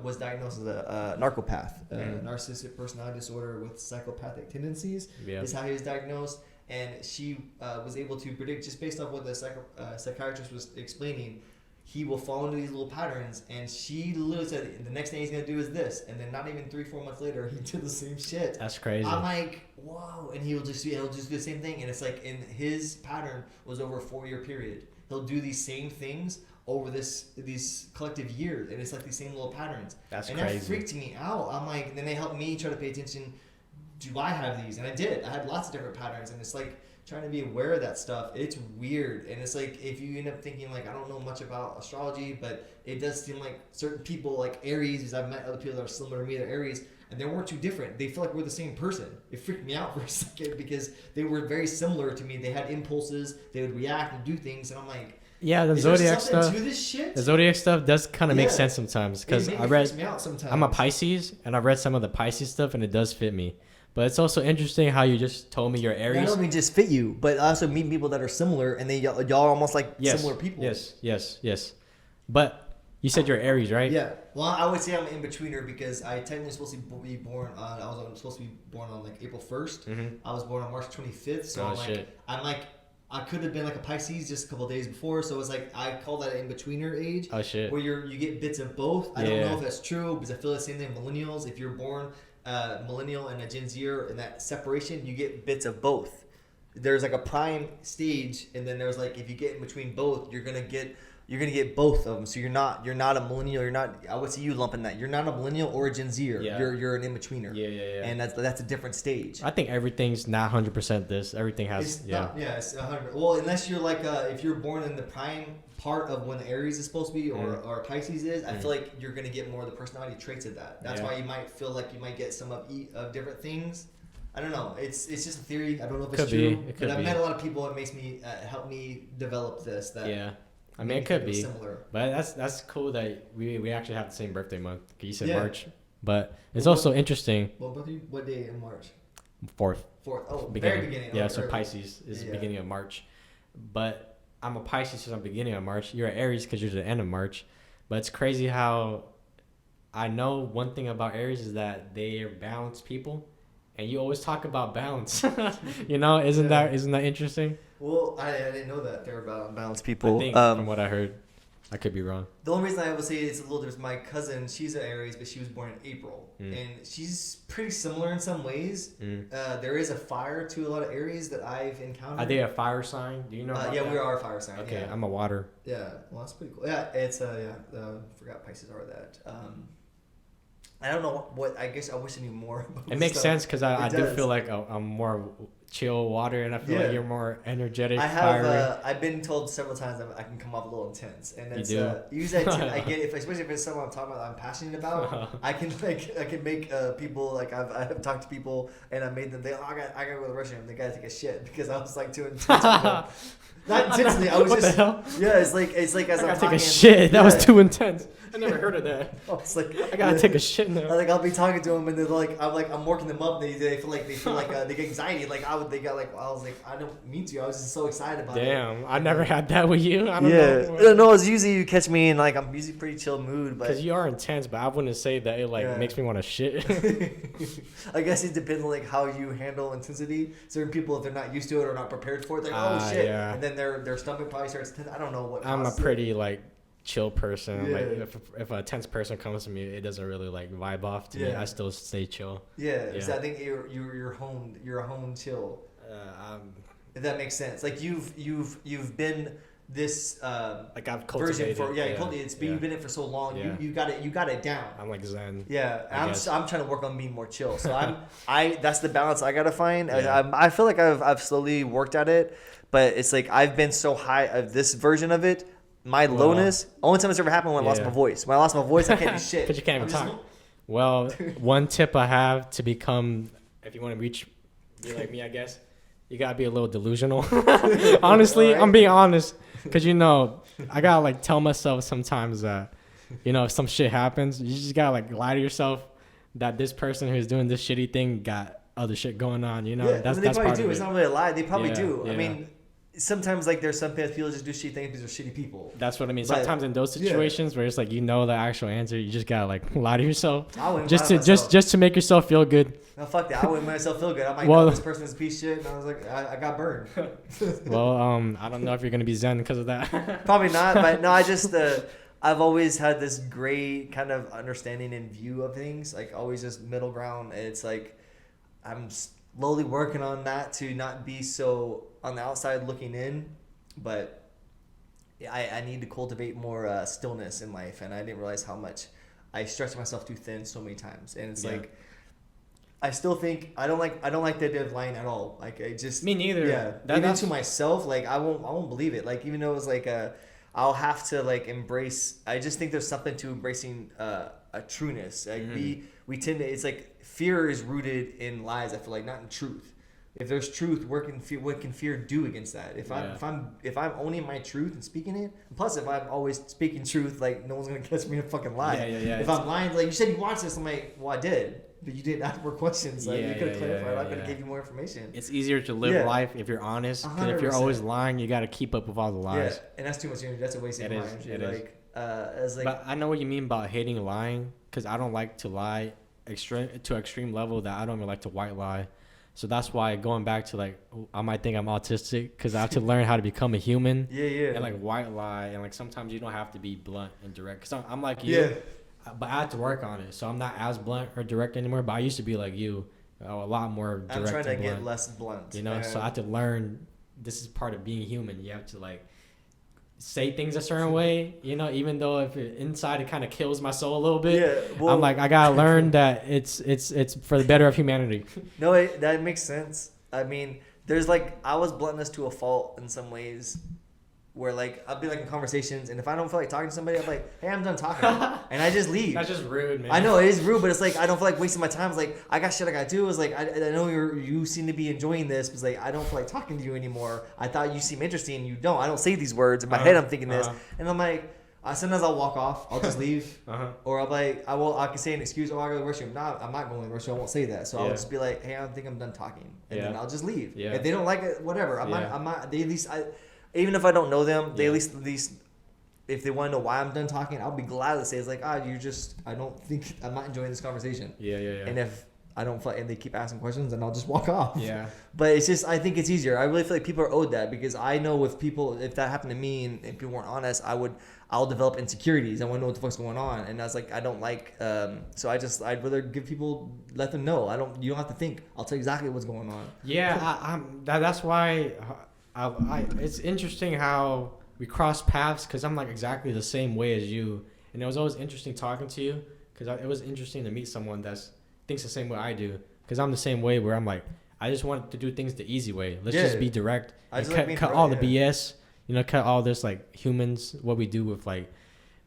Speaker 2: was diagnosed as a narcopath, narcissistic personality disorder with psychopathic tendencies is how he was diagnosed. And she was able to predict, just based off what the psychiatrist was explaining, he will fall into these little patterns, and she literally said the next thing he's gonna do is this, and then not even 3-4 months later he did the same shit.
Speaker 1: That's crazy.
Speaker 2: I'm like, whoa, and he'll just do the same thing, and it's like in his pattern was over a 4-year period. He'll do these same things over these collective years, and it's like these same little patterns.
Speaker 1: That's
Speaker 2: and
Speaker 1: crazy.
Speaker 2: That freaked me out. I'm like, then they helped me try to pay attention. Do I have these? And I did. I had lots of different patterns, and it's like trying to be aware of that stuff. It's weird, and it's like if you end up thinking like I don't know much about astrology, but it does seem like certain people like Aries, because I've met other people that are similar to me, they're Aries, and they weren't too different. They feel like we're the same person. It freaked me out for a second because they were very similar to me. They had impulses, they would react and do things, and I'm like,
Speaker 1: yeah, the zodiac stuff.
Speaker 2: To this shit?
Speaker 1: The zodiac stuff does kind of make sense sometimes because I'm a Pisces, and I've read some of the Pisces stuff, and it does fit me. But it's also interesting how you just told me you're Aries.
Speaker 2: Not only just fit you, but I also meet people that are similar, and y'all are almost like similar people.
Speaker 1: Yes. But you said you're Aries, right?
Speaker 2: Yeah. Well, I would say I'm in betweener because I technically supposed to be born on. I was supposed to be born on like April 1st. Mm-hmm. I was born on March 25th. So I could have been like a Pisces just a couple of days before. So it's like I call that an in-betweener age.
Speaker 1: Oh shit.
Speaker 2: Where you get bits of both. I don't know if that's true because I feel the same thing. Millennials, if you're born millennial and a Gen Zer, and that separation, you get bits of both. There's like a prime stage, and then there's like if you get in between both, you're gonna get you're gonna get both of them. So you're not a millennial. You're not. I would say you lump in that. You're not a millennial or a Gen Zer.
Speaker 1: Yeah.
Speaker 2: You're an in-betweener.
Speaker 1: Yeah.
Speaker 2: And that's a different stage.
Speaker 1: I think everything's not 100% this. Everything has.
Speaker 2: It's not, it's 100. Well, unless you're like if you're born in the prime part of when Aries is supposed to be or Pisces is, I feel like you're gonna get more of the personality traits of that. That's why you might feel like you might get some of different things. I don't know. It's just a theory. I don't know if it's true. But I've met a lot of people. It makes me help me develop this.
Speaker 1: I mean, it could be similar. But that's cool that we actually have the same birthday month. You said March, but it's also interesting.
Speaker 2: What day in March?
Speaker 1: 4th.
Speaker 2: Oh,
Speaker 1: very
Speaker 2: beginning.
Speaker 1: Yeah, so Pisces is the beginning of March, but I'm a Pisces since I'm beginning of March. You're an Aries because you're the end of March, but it's crazy how I know one thing about Aries is that they are balanced people. And you always talk about balance, Isn't that interesting?
Speaker 2: Well, I didn't know that they're balanced people.
Speaker 1: I think, from what I heard, I could be wrong.
Speaker 2: The only reason I would say it's a little different. My cousin, she's an Aries, but she was born in April, and she's pretty similar in some ways. There is a fire to a lot of Aries that I've encountered.
Speaker 1: Are they a fire sign? Do you know?
Speaker 2: Yeah, that? We are a fire sign.
Speaker 1: Okay,
Speaker 2: yeah.
Speaker 1: I'm a water.
Speaker 2: Yeah, well, that's pretty cool. Yeah, it's forgot Pisces are that. I don't know what. I guess I wish I knew more. About
Speaker 1: it makes sense because I do feel like I'm more chill water, and I feel like you're more energetic.
Speaker 2: I've been told several times that I can come off a little intense, and it's usually I get especially if it's someone I'm talking about, I'm passionate about. I can make people like I've talked to people and I made them think, I gotta go to the restroom. They gotta take a shit because I was like too intense. Not intensely. I was
Speaker 1: what
Speaker 2: just.
Speaker 1: The hell?
Speaker 2: Yeah, it's like as I'm
Speaker 1: gotta
Speaker 2: take
Speaker 1: a shit. That was too intense. I never heard of that.
Speaker 2: It's like
Speaker 1: I gotta take a shit now.
Speaker 2: Like I'll be talking to them and they're like, I'm working them up. And they feel like they get anxiety. Like I was like, I don't mean to. I was just so excited about it.
Speaker 1: Damn, I never had that with you. I don't know.
Speaker 2: No, it's usually you catch me in like I'm usually pretty chill mood, but
Speaker 1: because you are intense. But I wouldn't say that it makes me want to shit.
Speaker 2: I guess it depends on like how you handle intensity. Certain people, if they're not used to it or not prepared for it, they're like, oh shit, and then their stomach probably starts. I don't know what.
Speaker 1: I'm a pretty like chill person. Like if a tense person comes to me, it doesn't really like vibe off to me. I still stay chill.
Speaker 2: So I think you're honed. You're a honed chill. If that makes sense. Like you've been this
Speaker 1: like I've cultivated
Speaker 2: version for you've been in it for so long. You got it down.
Speaker 1: I'm like zen.
Speaker 2: I'm trying to work on being more chill. So that's the balance I gotta find. I feel like I've slowly worked at it, but it's like I've been so high of this version of it. My lowness, only time it's ever happened when I lost my voice. When I lost my voice, I can't do shit.
Speaker 1: But you can't even talk. Well, one tip I have to become, if you want to be like me, I guess, you gotta be a little delusional. Honestly, I'm being honest, because I gotta like tell myself sometimes that, if some shit happens, you just gotta like lie to yourself that this person who's doing this shitty thing got other shit going on. That's
Speaker 2: they probably do.
Speaker 1: It's
Speaker 2: not really a lie. They probably do.
Speaker 1: Yeah.
Speaker 2: I mean. Sometimes like there's some people just do shitty things because they're shitty people.
Speaker 1: That's what I mean. Sometimes in those situations where it's like the actual answer, you just gotta like lie to yourself just to make yourself feel good.
Speaker 2: No, fuck that. I wouldn't make myself feel good. I might know this person is a piece of shit, and I was like, I got burned.
Speaker 1: Well, I don't know if you're gonna be zen because of that.
Speaker 2: Probably not, but no, I just I've always had this gray kind of understanding and view of things, like always just middle ground. And it's like I'm slowly working on that to not be so on the outside looking in, but I need to cultivate more stillness in life, and I didn't realize how much I stretched myself too thin so many times. And it's like I still think I don't like the idea of lying at all. Like I just
Speaker 1: me neither.
Speaker 2: Yeah, even to myself, like I won't believe it. Like even though it was like I'll have to like embrace. I just think there's something to embracing a trueness. Like we tend to. It's like fear is rooted in lies. I feel like not in truth. If there's truth, what can fear do against that? If I'm owning my truth and speaking it, plus if I'm always speaking truth, like no one's gonna catch me in a fucking lie. If I'm lying, like you said you watched this, I'm like, well I did, but you didn't ask more questions. Like you could have clarified. I'm gonna give you more information.
Speaker 1: It's easier to live life if you're honest. Because if you're always lying, you got to keep up with all the lies.
Speaker 2: Yeah, and that's too much energy. That's a waste of time.
Speaker 1: It is. But I know what you mean about hating lying, because I don't like to lie to an extreme level that I don't even like to white lie. So that's why going back to like I might think I'm autistic because I have to learn how to become a human. And like white lie, and like sometimes you don't have to be blunt and direct. Because I'm like you, but I have to work on it. So I'm not as blunt or direct anymore. But I used to be like you, a lot more direct.
Speaker 2: I'm trying to
Speaker 1: and blunt,
Speaker 2: get less blunt.
Speaker 1: So I have to learn. This is part of being human. You have to like say things a certain way, even though if inside it kind of kills my soul a little bit.
Speaker 3: Yeah, well,
Speaker 1: I'm like, I gotta learn that it's for the better of humanity.
Speaker 3: No, that makes sense. I mean, there's like, I was bluntness to a fault in some ways, where like I'll be like in conversations, and if I don't feel like talking to somebody, I'm like, hey, I'm done talking, and I just leave.
Speaker 1: That's just rude, man.
Speaker 3: I know it is rude, but it's like I don't feel like wasting my time. It's like I got shit I gotta do. It's like I know you seem to be enjoying this, but it's like I don't feel like talking to you anymore. I thought you seem interesting, you don't. I don't say these words in my head. I'm thinking this, and I'm like, sometimes I'll walk off. I'll just leave, or I'm like, I can say an excuse. Oh, I go to the restroom. No, I'm not going to the restroom. I won't say that. So I'll just be like, hey, I think I'm done talking, and then I'll just leave. Yeah. If they don't like it, whatever. I'm not. They at least even if I don't know them, they at least if they want to know why I'm done talking, I'll be glad to say it's like, I'm not enjoying this conversation. Yeah. And if I don't feel like, and they keep asking questions, then I'll just walk off. Yeah. But it's just, I think it's easier. I really feel like people are owed that, because I know with people, if that happened to me and people weren't honest, I'll develop insecurities. I want to know what the fuck's going on. And I was like, I don't like, so I'd rather let them know. You don't have to think. I'll tell you exactly what's going on.
Speaker 1: Yeah. That's why it's interesting how we cross paths, because I'm like exactly the same way as you. And it was always interesting talking to you, because it was interesting to meet someone that thinks the same way I do. Because I'm the same way, where I'm like, I just want to do things the easy way. Let's just be direct. And cut all the BS. Cut all this like humans, what we do with like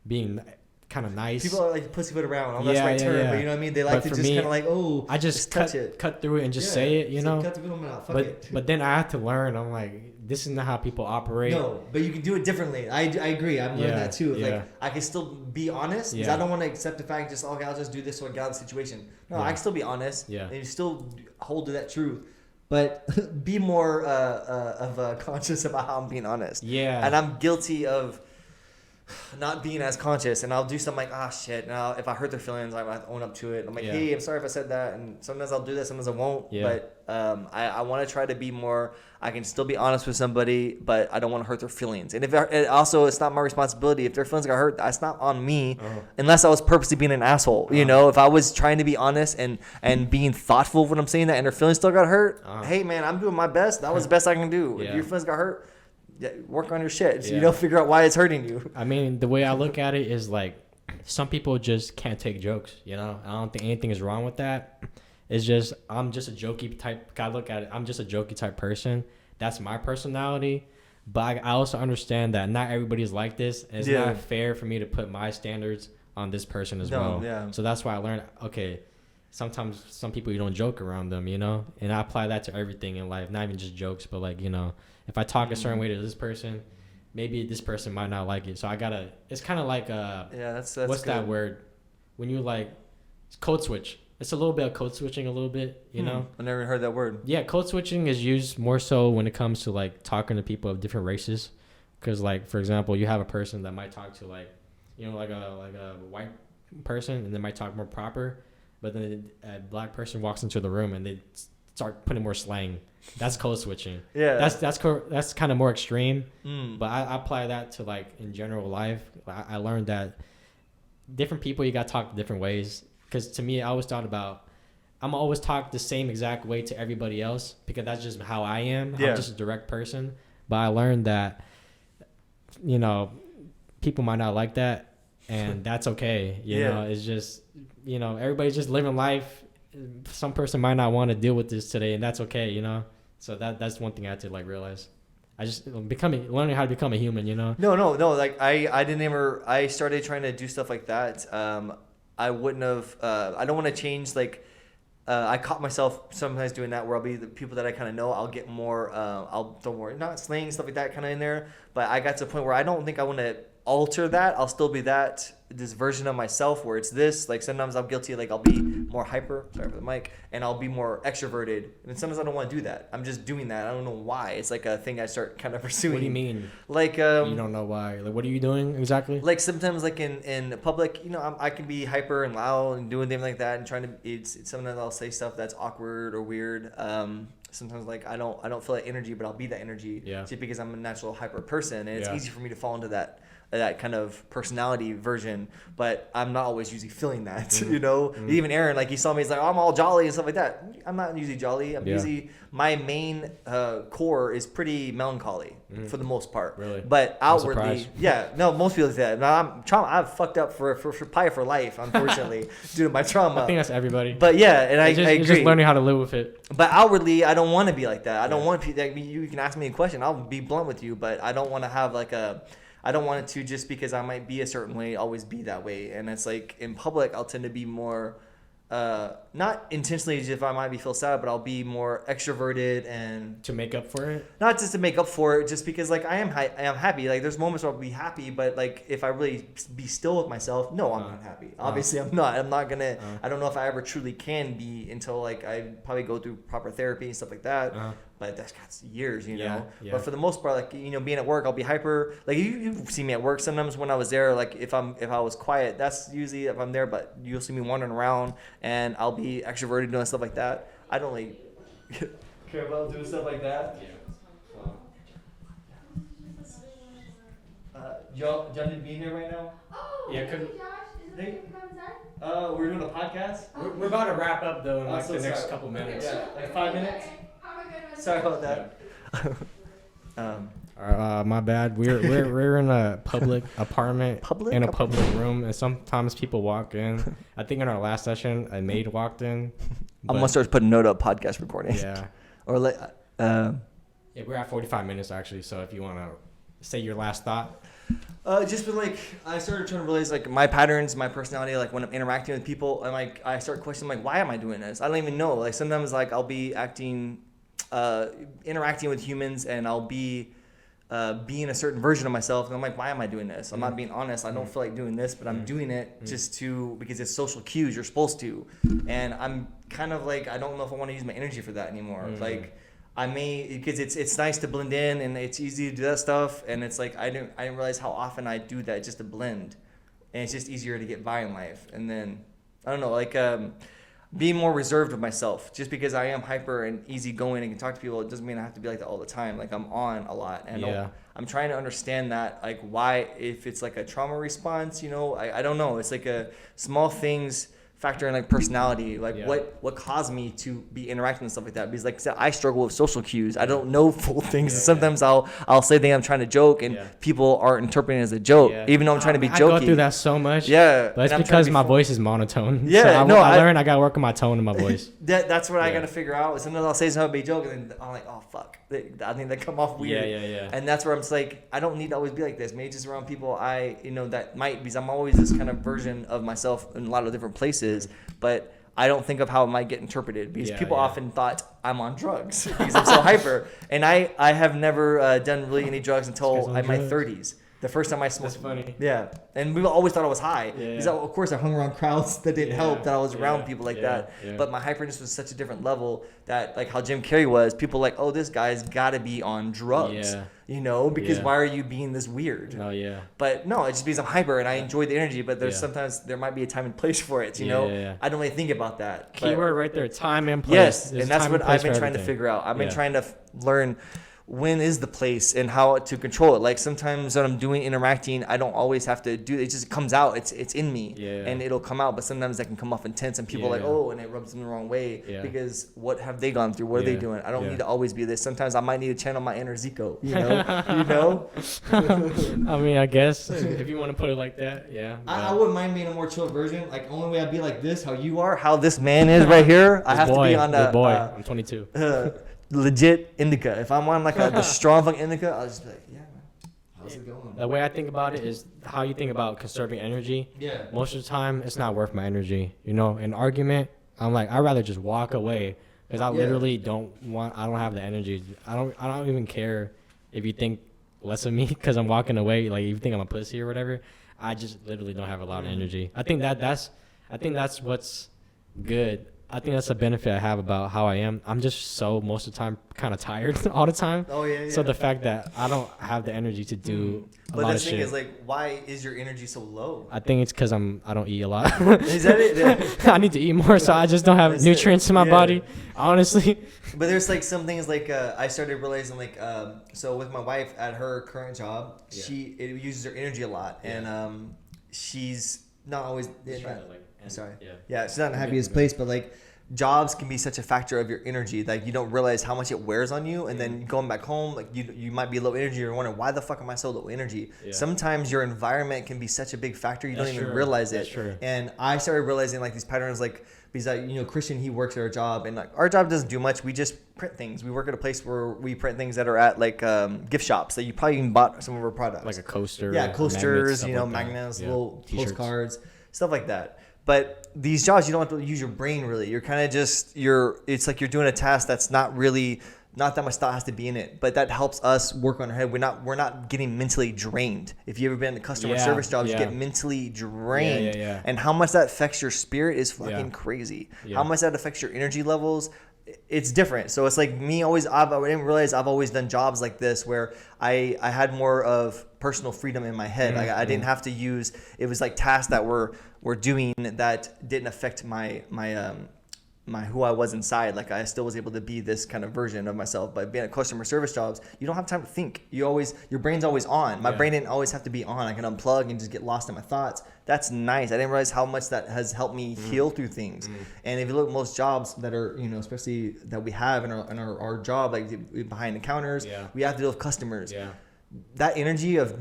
Speaker 1: being kind of nice.
Speaker 3: People are like pussyfoot around. That's my term, but you know what I mean? They like to just kind of like,
Speaker 1: I just cut through it and just say it, Cut the middleman out. But then I have to learn. I'm like, this is not how people operate.
Speaker 3: No, but you can do it differently. I agree. I've learned that too. Like, I can still be honest, because I don't want to accept the fact okay, I'll just do this so I get out of the situation. No, I can still be honest. Yeah. And you still hold to that truth. But be more conscious about how I'm being honest. Yeah. And I'm guilty of not being as conscious, and I'll do something like, shit. Now, if I hurt their feelings, I might own up to it. I'm like, hey, I'm sorry if I said that. And sometimes I'll do that, sometimes I won't. Yeah. But I want to try to be more. I can still be honest with somebody, but I don't want to hurt their feelings. And it's not my responsibility if their feelings got hurt. That's not on me, unless I was purposely being an asshole. If I was trying to be honest and being thoughtful when I'm saying that, and their feelings still got hurt. Hey, man, I'm doing my best. That was the best I can do. If your feelings got hurt, work on your shit. So figure out why it's hurting you.
Speaker 1: I mean, the way I look at it is like, some people just can't take jokes. I don't think anything is wrong with that. It's just, I'm just a jokey type. I look at it, I'm just a jokey type person. That's my personality. But I also understand that not everybody's like this. And it's not fair for me to put my standards on this person as well. Yeah. So that's why I learned, okay, sometimes some people, you don't joke around them, and I apply that to everything in life, not even just jokes, but like, if I talk a certain way to this person, maybe this person might not like it. So it's kind of like, that's what's good. That word? When you like, code switch. It's a little bit of code switching a little bit, I
Speaker 3: never heard that word.
Speaker 1: Yeah, code switching is used more so when it comes to like talking to people of different races. Because like, for example, you have a person that might talk to like, like a white person, and they might talk more proper. But then a black person walks into the room and they start putting more slang. That's code switching. Yeah. That's kind of more extreme. But I apply that to like in general life. I learned that different people, you got to talk different ways. Because to me, I always thought about, I'm always talk the same exact way to everybody else, because that's just how I am. I'm just a direct person. But I learned that, people might not like that, and that's okay. You know, it's just, everybody's just living life. Some person might not want to deal with this today, and that's okay, So that's one thing I had to like realize. I just learning how to become a human,
Speaker 3: No. Like I started trying to do stuff like that. I wouldn't have. I don't want to change. Like, I caught myself sometimes doing that, where I'll be the people that I kind of know. I'll get more. I'll throw more, not slang stuff like that, kind of in there. But I got to a point where I don't think I want to alter that. I'll still be this version of myself where it's this. Like sometimes I'm guilty. Like I'll be more hyper. Sorry for the mic. And I'll be more extroverted. And sometimes I don't want to do that. I'm just doing that. I don't know why. It's like a thing I start kind of pursuing. What
Speaker 1: do you mean?
Speaker 3: Like
Speaker 1: you don't know why? Like what are you doing exactly?
Speaker 3: Like sometimes like in public, I can be hyper and loud and doing things like that and trying to. Sometimes I'll say stuff that's awkward or weird. Sometimes like I don't feel that energy, but I'll be that energy. Yeah. Just because I'm a natural hyper person, and it's easy for me to fall into that that kind of personality version, but I'm not always usually feeling that,
Speaker 2: Mm-hmm.
Speaker 3: you know?
Speaker 2: Mm-hmm.
Speaker 3: Even Aaron, like, he saw me, he's like, oh, I'm all jolly and stuff like that. I'm not usually jolly. I'm usually, my main core is pretty melancholy for the most part.
Speaker 1: Really?
Speaker 3: But outwardly, most people say that. Now, I've fucked up for probably for life, unfortunately, due to my trauma.
Speaker 1: I think that's everybody.
Speaker 3: But yeah, and I agree.
Speaker 1: It's just learning how to live with it.
Speaker 3: But outwardly, I don't want to be like that. I don't want people. Like, you can ask me a question. I'll be blunt with you, but I don't want to have like a. I don't want it to just because I might be a certain way, always be that way. And it's like in public, I'll tend to be more, not intentionally as if I might feel sad, but I'll be more extroverted and
Speaker 1: to make up for it.
Speaker 3: Not just to make up for it, just because like I am happy. Like there's moments where I'll be happy, but like if I really be still with myself, no, I'm not happy. Obviously, I'm not. I'm not gonna. I don't know if I ever truly can be until like I probably go through proper therapy and stuff like that. But that's got years, you know. Yeah. But for the most part, like, you know, being at work, I'll be hyper. Like you see me at work sometimes when I was there. Like if I was quiet, that's usually if I'm there. But you'll see me wandering around, and I'll be extroverted doing stuff like that. I don't really care about doing stuff like that. Y'all need to be here right now?
Speaker 4: Oh,
Speaker 1: yeah.
Speaker 4: Josh, is it okay to come inside?
Speaker 3: We're doing a podcast.
Speaker 1: We're about to wrap up though in like the next couple minutes.
Speaker 3: Yeah, like 5 minutes. Sorry about that.
Speaker 1: My bad. We're in a public apartment in a public room, and sometimes people walk in. I think in our last session, a maid walked in.
Speaker 3: I'm gonna start putting note up podcast recording.
Speaker 1: Yeah.
Speaker 3: Or like.
Speaker 1: Yeah, we're at 45 minutes actually. So if you want to say your last thought.
Speaker 3: Just been like I started trying to realize like my patterns, my personality. Like when I'm interacting with people, and like I start questioning like why am I doing this? I don't even know. Like sometimes like I'll be interacting with humans, and I'll be being a certain version of myself, and I'm like, why am I doing this? I'm not being honest. I don't feel like doing this, but I'm doing it just because it's social cues. You're supposed to, and I'm kind of like I don't know if I want to use my energy for that anymore. Like I may because it's nice to blend in, and it's easy to do that stuff, and it's like I didn't realize how often I do that just to blend, and it's just easier to get by in life. And then I don't know, like being more reserved with myself. Just because I am hyper and easygoing and can talk to people, it doesn't mean I have to be like that all the time. Like I'm on a lot, and I'm trying to understand that, like why, if it's like a trauma response, you know, I don't know. It's like a small things factor in like personality, like what caused me to be interacting and stuff like that. Because like I said, I struggle with social cues. I don't know full things. Sometimes I'll say things I'm trying to joke, and people are interpreting it as a joke, even though I'm trying to be jokey.
Speaker 1: I go through that so much.
Speaker 3: Yeah,
Speaker 1: but it's because my voice is monotone.
Speaker 3: Yeah,
Speaker 1: so I learned I gotta work on my tone in my voice.
Speaker 3: That's what I gotta figure out. Sometimes I'll say something, be joking, and then I'm like, oh fuck, I think that come off weird.
Speaker 1: Yeah.
Speaker 3: And that's where I'm just like, I don't need to always be like this. Maybe just around people that might, because I'm always this kind of version of myself in a lot of different places, but I don't think of how it might get interpreted, because people often thought I'm on drugs because I'm so hyper. And I have never done really any drugs until my 30s. The first time I smoked.
Speaker 1: That's funny.
Speaker 3: Yeah. And we always thought I was high. Because of course I hung around crowds that didn't help, that I was around people like that. Yeah. But my hyperness was such a different level that, like how Jim Carrey was, people like, oh, this guy's got to be on drugs. Yeah. You know, because why are you being this weird?
Speaker 1: Oh, yeah.
Speaker 3: But no, it's just because I'm hyper and I enjoy the energy, but there's sometimes there might be a time and place for it, you know? Yeah. I don't really think about that.
Speaker 1: Keyword right there, time and place.
Speaker 3: Yes, and that's what I've been trying to figure out. I've been trying to learn when is the place and how to control it. Like sometimes when I'm interacting, I don't always have to do it. It just comes out. It's in me, and it'll come out. But sometimes that can come off intense, and people are like, oh, and it rubs them the wrong way because what have they gone through? What are they doing? I don't need to always be this. Sometimes I might need to channel my inner Zico. You know,
Speaker 1: I mean, I guess if you want to put it like that,
Speaker 3: I wouldn't mind being a more chill version. Like only way I'd be like this, how you are, how this man is right here. I have to be on the
Speaker 1: boy. I'm 22.
Speaker 3: Legit indica. If I'm on like the strong fucking indica, I'll just be like, yeah, man, how's it going?
Speaker 1: The way I think about it is how you think about conserving energy. Yeah. Most of the time, it's not worth my energy. You know, an argument, I'm like, I'd rather just walk away because I literally I don't have the energy. I don't even care if you think less of me because I'm walking away. Like, if you think I'm a pussy or whatever, I just literally don't have a lot of energy. I think that's what's good I think that's a benefit I have about how I am. I'm just so most of the time kind of tired all the time.
Speaker 3: Oh yeah.
Speaker 1: So the fact that I don't have the energy to do a lot of shit. But the thing
Speaker 3: is, like, why is your energy so low?
Speaker 1: I think it's because I don't eat a lot.
Speaker 3: Is that it? Yeah.
Speaker 1: I need to eat more, so I just don't have nutrients in my body. Honestly.
Speaker 3: But there's like some things like I started realizing like so with my wife at her current job, it uses her energy a lot, and she's not always. Sorry. Yeah, she's not in the happiest place, but like jobs can be such a factor of your energy. Like you don't realize how much it wears on you, and then going back home, like you might be low energy. You're wondering why the fuck am I so low energy? Yeah. Sometimes your environment can be such a big factor you don't even realize it.
Speaker 1: That's true.
Speaker 3: And I started realizing like these patterns, like because Christian, he works at our job, and like our job doesn't do much. We just print things. We work at a place where we print things that are at like gift shops that you probably even bought some of our products,
Speaker 1: like a coaster.
Speaker 3: Yeah, coasters. Magnets, little T-shirts. Postcards, stuff like that. But these jobs, you don't have to use your brain really. You're kind of just it's like you're doing a task that's not that much thought has to be in it. But that helps us work on our head. We're not getting mentally drained. If you ever been in the customer service jobs, you get mentally drained.
Speaker 1: Yeah.
Speaker 3: And how much that affects your spirit is fucking crazy. Yeah. How much that affects your energy levels. It's different. So it's like me I didn't realize I've always done jobs like this where I had more of personal freedom in my head. Like I didn't have to use, it was like tasks that we're doing that didn't affect my who I was inside. Like I still was able to be this kind of version of myself. But being at customer service jobs, you don't have time to think. Your brain's always on. My brain didn't always have to be on. I can unplug and just get lost in my thoughts. That's nice. I didn't realize how much that has helped me heal through things. And if you look at most jobs that are, especially that we have in our job, like behind the counters, we have to deal with customers. Yeah. That energy of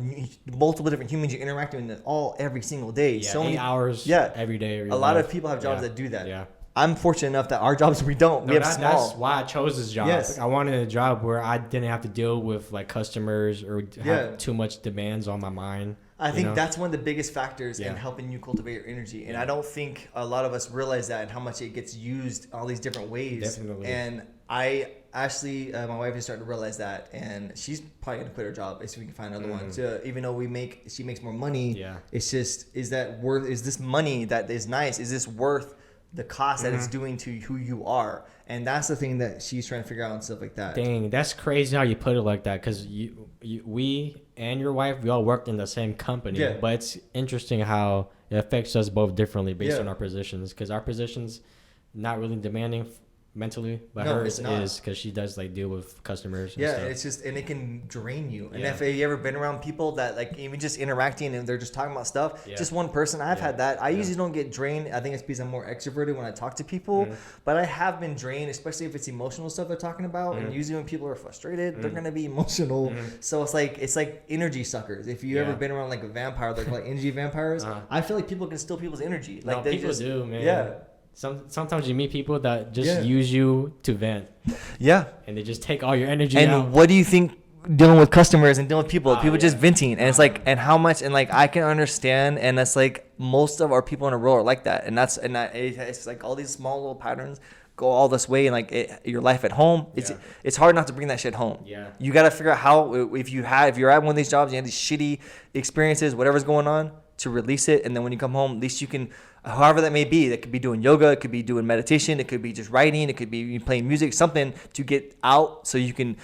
Speaker 3: multiple different humans you're interacting with every single day.
Speaker 1: So many hours every day.
Speaker 3: A lot of people have jobs that do that. Yeah. I'm fortunate enough that our jobs we don't. We have small.
Speaker 1: That's why I chose this job. Yes. Like, I wanted a job where I didn't have to deal with like customers or have too much demands on my mind.
Speaker 3: I think that's one of the biggest factors in helping you cultivate your energy. And I don't think a lot of us realize that and how much it gets used all these different ways.
Speaker 1: Definitely.
Speaker 3: And Ashley, my wife, is starting to realize that, and she's probably gonna quit her job if we can find another one. So even though she makes more money, it's just is this money that is nice? Is this worth the cost that it's doing to who you are? And that's the thing that she's trying to figure out and stuff like that.
Speaker 1: Dang, that's crazy how you put it like that, because we and your wife, we all worked in the same company, but it's interesting how it affects us both differently based on our positions, because our positions not really demanding mentally, but hers is, because she does like deal with customers and stuff.
Speaker 3: It's just, and it can drain you. And if you ever been around people that like even just interacting and they're just talking about stuff, just one person, I've had that. I usually don't get drained. I think it's because I'm more extroverted when I talk to people, but I have been drained, especially if it's emotional stuff they're talking about. And usually when people are frustrated, they're gonna be emotional. So it's like energy suckers. If you ever been around like a vampire, like energy vampires, I feel like people can steal people's energy. Like
Speaker 1: they people do, man. Yeah. Sometimes you meet people that just use you to vent. Yeah. And they just take all your energy out.
Speaker 3: And what do you think dealing with customers and dealing with people just venting? And it's like, and how much, and like I can understand, and that's like most of our people in a row are like that. And it's like all these small little patterns go all this way, and like your life at home, it's hard not to bring that shit home. Yeah. You got to figure out how, if you're at one of these jobs, you have these shitty experiences, whatever's going on, to release it. And then when you come home, at least you can, however that may be, that could be doing yoga, it could be doing meditation, it could be just writing, it could be playing music, something to get out so you can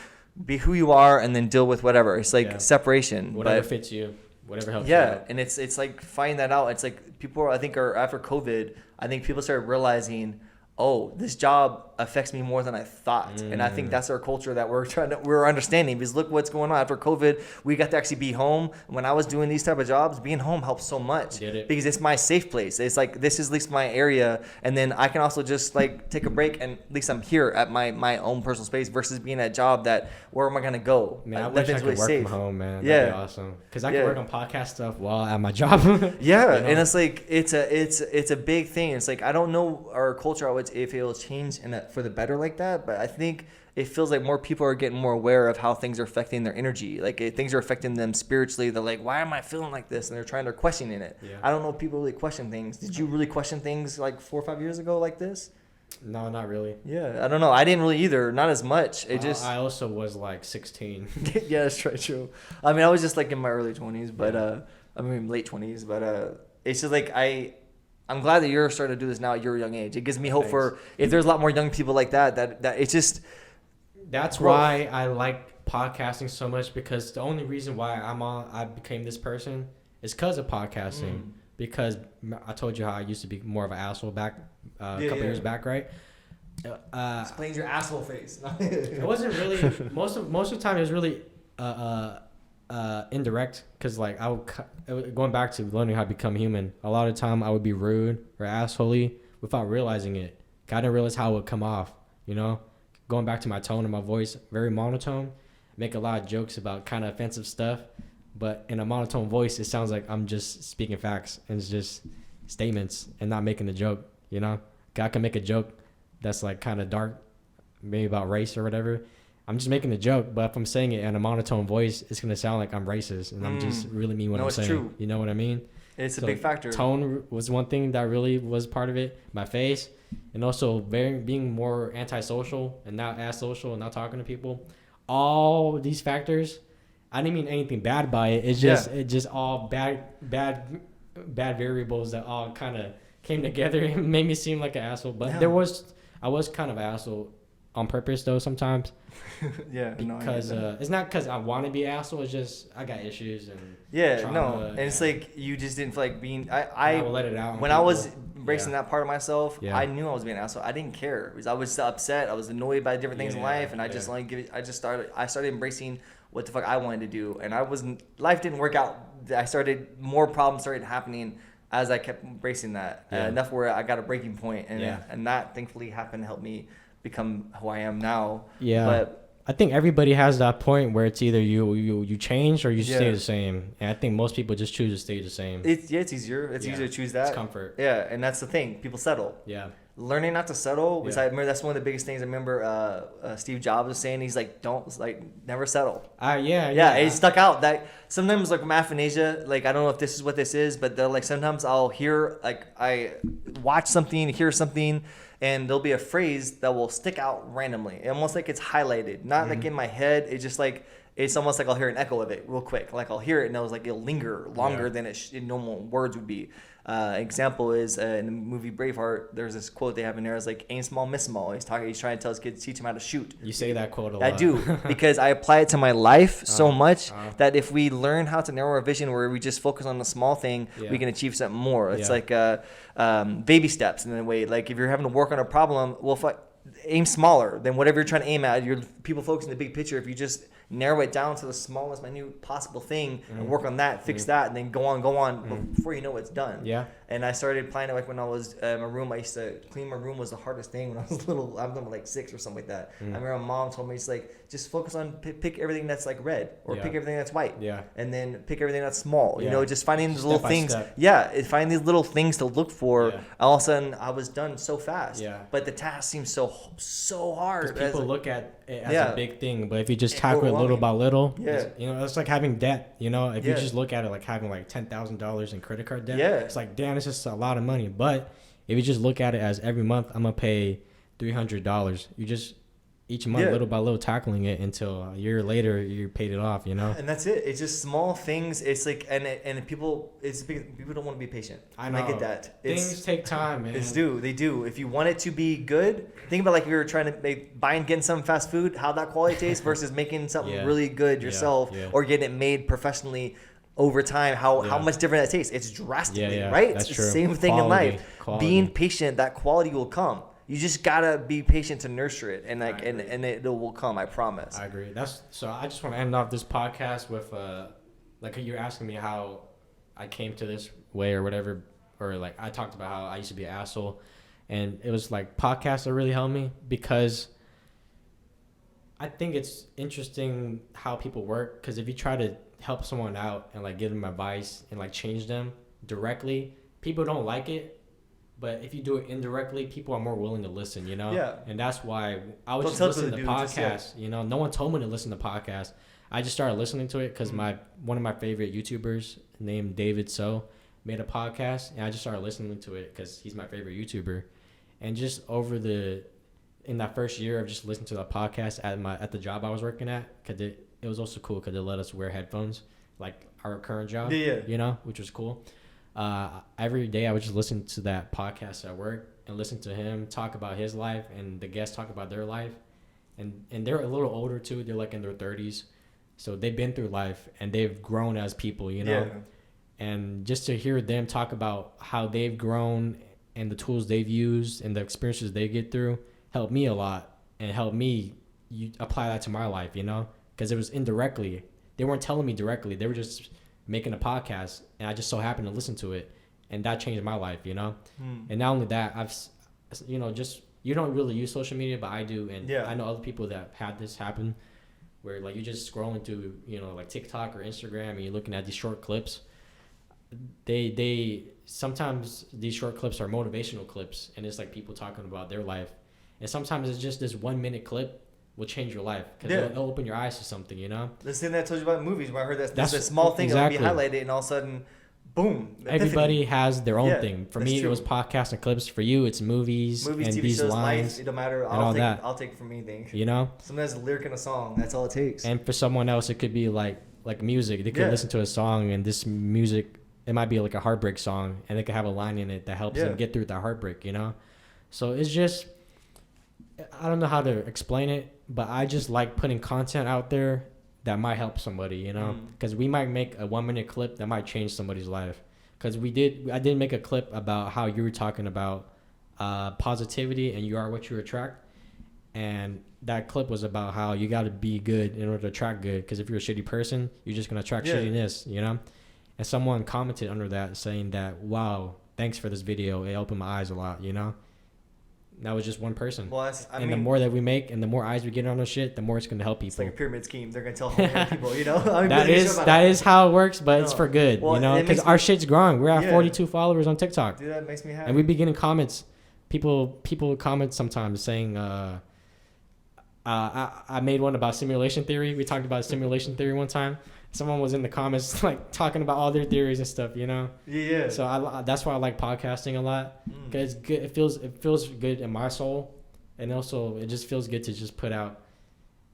Speaker 3: be who you are and then deal with whatever. It's like separation.
Speaker 1: Whatever fits you, whatever helps you out.
Speaker 3: And it's like finding that out. It's like people, I think, are after COVID, I think people started realizing, oh, this job affects me more than I thought. And I think that's our culture that we're understanding, because look what's going on after COVID. We got to actually be home. When I was doing these type of jobs, being home helps so much because it's my safe place. It's like, this is at least my area. And then I can also just like take a break, and at least I'm here at my own personal space versus being at a job that, where am I going to go?
Speaker 1: Man, I wish I could work from home, man. That'd be awesome. Because I can work on podcast stuff while at my job.
Speaker 3: And it's like, it's a big thing. It's like, I don't know our culture, if it'll change for the better like that, but I think it feels like more people are getting more aware of how things are affecting their energy. Like things are affecting them spiritually. They're like, why am I feeling like this? And they're questioning it. I don't know if people really question things. Did you really question things like 4 or 5 years ago like this?
Speaker 1: No, not really.
Speaker 3: Yeah, I don't know. I didn't really either. Not as much.
Speaker 1: I also was like 16.
Speaker 3: Yeah, that's true. I mean, I was just like in my early 20s, but late 20s. But it's just like I'm glad that you're starting to do this now at your young age. It gives me hope for if there's a lot more young people like that it's just.
Speaker 1: That's why I like podcasting so much, because the only reason why I became this person is because of podcasting. Because I told you how I used to be more of an asshole back a couple years back, right?
Speaker 3: Explains your asshole face.
Speaker 1: It wasn't really most of the time. It was really indirect, because like going back to learning how to become human. A lot of the time I would be rude or assholey without realizing it. I didn't realize how it would come off. Going back to my tone and my voice, very monotone. Make a lot of jokes about kind of offensive stuff, but in a monotone voice, it sounds like I'm just speaking facts and it's just statements and not making a joke. I can make a joke that's like kind of dark, maybe about race or whatever. I'm just making a joke, but if I'm saying it in a monotone voice, it's gonna sound like I'm racist, and I'm just really mean what I'm saying. True. You know what I mean?
Speaker 3: It's a big factor.
Speaker 1: Tone was one thing that really was part of it. My face, and also being more antisocial and not as social and not talking to people. All these factors, I didn't mean anything bad by it. It's just all bad variables that all kind of came together and made me seem like an asshole. But I was kind of an asshole on purpose though sometimes. Because it's not because I want to be an asshole. It's just I got issues and trauma,
Speaker 3: and it's like you just didn't feel like being. I
Speaker 1: will let it out
Speaker 3: when I was embracing that part of myself. I knew I was being an asshole. I didn't care because I was upset. I was annoyed by different things in life, and I just started embracing what the fuck I wanted to do, and life didn't work out. More problems started happening as I kept embracing that. Enough where I got a breaking point, and that thankfully happened to help me become who I am now. But
Speaker 1: I think everybody has that point where it's either you change or you stay the same. And I think most people just choose to stay the same.
Speaker 3: It's easier. It's easier to choose that.
Speaker 1: It's comfort.
Speaker 3: Yeah, and that's the thing. People settle.
Speaker 1: Yeah.
Speaker 3: Learning not to settle. I remember that's one of the biggest things. I remember Steve Jobs was saying. He's like, never settle. It stuck out. That sometimes like aphasia. Like I don't know if this is what this is, but like sometimes I'll hear I watch something, hear something. And there'll be a phrase that will stick out randomly, almost like it's highlighted, not like in my head. It's just like it's almost like I'll hear an echo of it real quick. Like I'll hear it and it'll linger longer than normal words would be. Example is in the movie Braveheart. There's this quote they have in there. It's like aim small, miss small. He's trying to tell his kids, teach him how to shoot.
Speaker 1: You say that quote a lot.
Speaker 3: I do because I apply it to my life so much that if we learn how to narrow our vision, where we just focus on the small thing, we can achieve something more. It's like baby steps in a way. Like if you're having to work on a problem, aim smaller than whatever you're trying to aim at. People focus on the big picture. If you just narrow it down to the smallest minute possible thing and work on that, fix that, and then go on before you know it's done. And I started applying it like when I was in my room. I used to clean my room was the hardest thing when I was little. I'm like 6 or something like that. I remember my mom told me, it's like, just focus on pick everything that's like red or pick everything that's white. And then pick everything that's small. Just finding these little things. Finding these little things to look for. All of a sudden I was done so fast. But the task seems so hard.
Speaker 1: People look at it as a big thing, but if you just tackle it little by little, it's like having debt. If you just look at it like having like $10,000 in credit card debt, it's like, damn, it's just a lot of money. But if you just look at it as every month I'm gonna pay $300, you just each month little by little tackling it until a year later you paid it off. And
Speaker 3: that's it. It's just small things. It's like and people don't want to be patient.
Speaker 1: I know.
Speaker 3: I get that.
Speaker 1: Things take time, man.
Speaker 3: They do. If you want it to be good, think about like if you were trying to getting some fast food, how that quality tastes versus making something really good yourself or getting it made professionally over time. How much different that tastes. It's drastically right.
Speaker 1: That's
Speaker 3: it's
Speaker 1: true.
Speaker 3: the same thing in life. Being patient, that quality will come. You just gotta be patient to nurture it, and and it will come. I promise.
Speaker 1: I agree. So. I just want to end off this podcast with like you're asking me how I came to this way or whatever, or like I talked about how I used to be an asshole, and it was like podcasts that really helped me because I think it's interesting how people work. Because if you try to help someone out and like give them advice and like change them directly, people don't like it. But if you do it indirectly, people are more willing to listen, And that's why I was just listening to podcasts, No one told me to listen to podcasts. I just started listening to it because one of my favorite YouTubers named David So made a podcast, and I just started listening to it because he's my favorite YouTuber. And just in that first year of just listening to the podcast at the job I was working at, because it was also cool because they let us wear headphones, like our current job, which was cool. every day I would just listen to that podcast at work and listen to him talk about his life and the guests talk about their life. And they're a little older too. They're like in their 30s. So they've been through life and they've grown as people, you know? Yeah. And just to hear them talk about how they've grown and the tools they've used and the experiences they get through helped me a lot and helped me apply that to my life, you know? Because it was indirectly. They weren't telling me directly. They were just making a podcast and I just so happened to listen to it. And that changed my life, you know? And not only that, I've, you know, just, you don't really use social media, but I do. And I know other people that had this happen where like you're just scrolling through, you know, like TikTok or Instagram and you're looking at these short clips. They sometimes these short clips are motivational clips and it's like people talking about their life. And sometimes it's just this 1 minute clip will change your life because it'll open your eyes to something, you know?
Speaker 3: The thing that I told you about movies where I heard that's a small thing that will be highlighted and all of a sudden, boom.
Speaker 1: Everybody has their own thing. For me, it was podcasts and clips. For you, it's movies and
Speaker 3: TV
Speaker 1: these
Speaker 3: shows,
Speaker 1: lines.
Speaker 3: Life, it don't matter. I'll take it from anything.
Speaker 1: You know?
Speaker 3: Sometimes a lyric in a song, that's all it takes.
Speaker 1: And for someone else, it could be like music. They could listen to a song and this music, it might be like a heartbreak song and they could have a line in it that helps them get through that heartbreak, you know? So it's just, I don't know how to explain it, but I just like putting content out there that might help somebody, you know? Because we might make a 1 minute clip that might change somebody's life. Because I did make a clip about how you were talking about positivity and you are what you attract. And that clip was about how you got to be good in order to attract good. Because if you're a shitty person, you're just going to attract shittiness, you know? And someone commented under that saying that, wow, thanks for this video. It opened my eyes a lot, you know? That was just one person. Well, I mean, the more that we make and the more eyes we get on our shit, the more it's going to help people.
Speaker 3: It's like a pyramid scheme. They're going to tell how many people, you know? I mean,
Speaker 1: that is how it works, but it's for good, you know? Because our shit's growing. We're at 42 followers on TikTok.
Speaker 3: Dude, that makes me happy.
Speaker 1: And we be getting comments. People comment sometimes saying, I made one about simulation theory. We talked about simulation theory one time. Someone was in the comments like talking about all their theories and stuff, you know. Yeah. So that's why I like podcasting a lot because it's good. It feels good in my soul, and also it just feels good to just put out.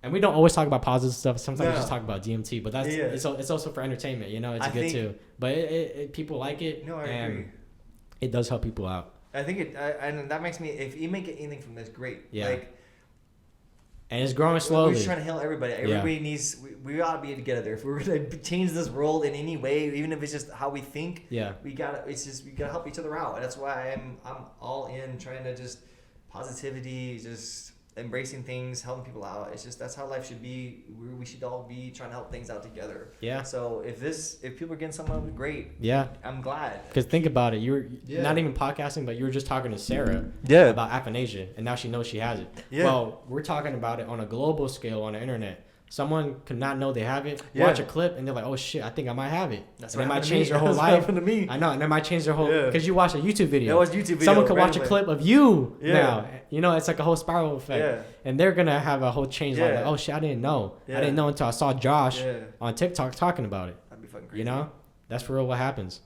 Speaker 1: And we don't always talk about positive stuff. Sometimes we just talk about DMT, but that's it's also for entertainment, you know. It's good too. But it people like it.
Speaker 3: No, I agree.
Speaker 1: It does help people out.
Speaker 3: I think and that makes me. If you make anything from this, great.
Speaker 1: Yeah. Like, and it's growing slowly.
Speaker 3: We're just trying to help everybody. Everybody needs. We ought to be together. If we're gonna change this world in any way, even if it's just how we think. Yeah. We gotta help each other out. That's why I'm all in trying to just positivity, just embracing things, helping people out. It's just that's how life should be. We should all be trying to help things out together. Yeah. So if people are getting something great. Yeah. I'm glad.
Speaker 1: Because think about it, you're not even podcasting, but you were just talking to Sarah. About aphasia, and now she knows she has it. Yeah. Well, we're talking about it on a global scale on the internet. Someone could not know they have it, watch a clip, and they're like, "Oh shit, I think I might have it." That's and it might change their whole life. Happened to me. I know, and it might change their whole because you watch a YouTube video.
Speaker 3: It was YouTube video.
Speaker 1: Someone could watch a clip of you now. You know, it's like a whole spiral effect, and they're gonna have a whole change. Like, oh shit, I didn't know. I didn't know until I saw Josh on TikTok talking about it. That'd be fucking crazy. You know, that's for real what happens.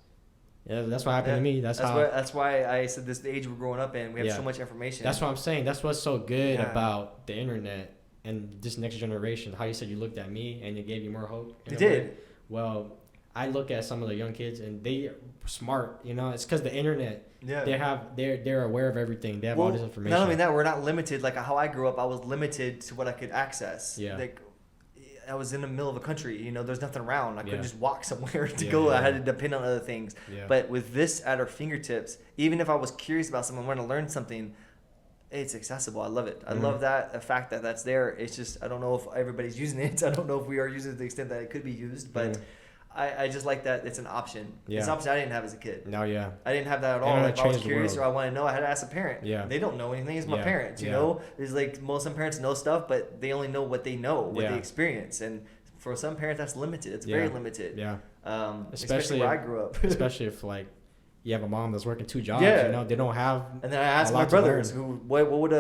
Speaker 1: Yeah, that's what happened to me. That's
Speaker 3: why I said this is the age we're growing up in. We have so much information.
Speaker 1: That's what I'm saying. That's what's so good about the internet. And this next generation, how you said you looked at me and it gave you more hope.
Speaker 3: It did.
Speaker 1: Well, I look at some of the young kids and they are smart, you know. It's because the internet. Yeah. They're aware of everything. They have all this information.
Speaker 3: Not only that, we're not limited. Like how I grew up, I was limited to what I could access. Yeah. Like I was in the middle of a country. You know, there's nothing around. I couldn't just walk somewhere to go. Yeah. I had to depend on other things. Yeah. But with this at our fingertips, even if I was curious about something, want to learn something. It's accessible. I love it. I love the fact that that's there. It's just I don't know if everybody's using it. I don't know if we are using it to the extent that it could be used, but I just like that it's an option. Yeah. It's an option I didn't have as a kid.
Speaker 1: No, yeah.
Speaker 3: I didn't have that at all. Like if I was curious or I want to know, I had to ask a parent. Yeah. They don't know anything. It's my parents, you know? It's like most of parents know stuff, but they only know what they know, what they experience. And for some parents, that's limited. It's very limited. Yeah. Especially where I grew up.
Speaker 1: Especially if like you have a mom that's working 2 jobs, you know, they don't have.
Speaker 3: And then I asked my brothers, what would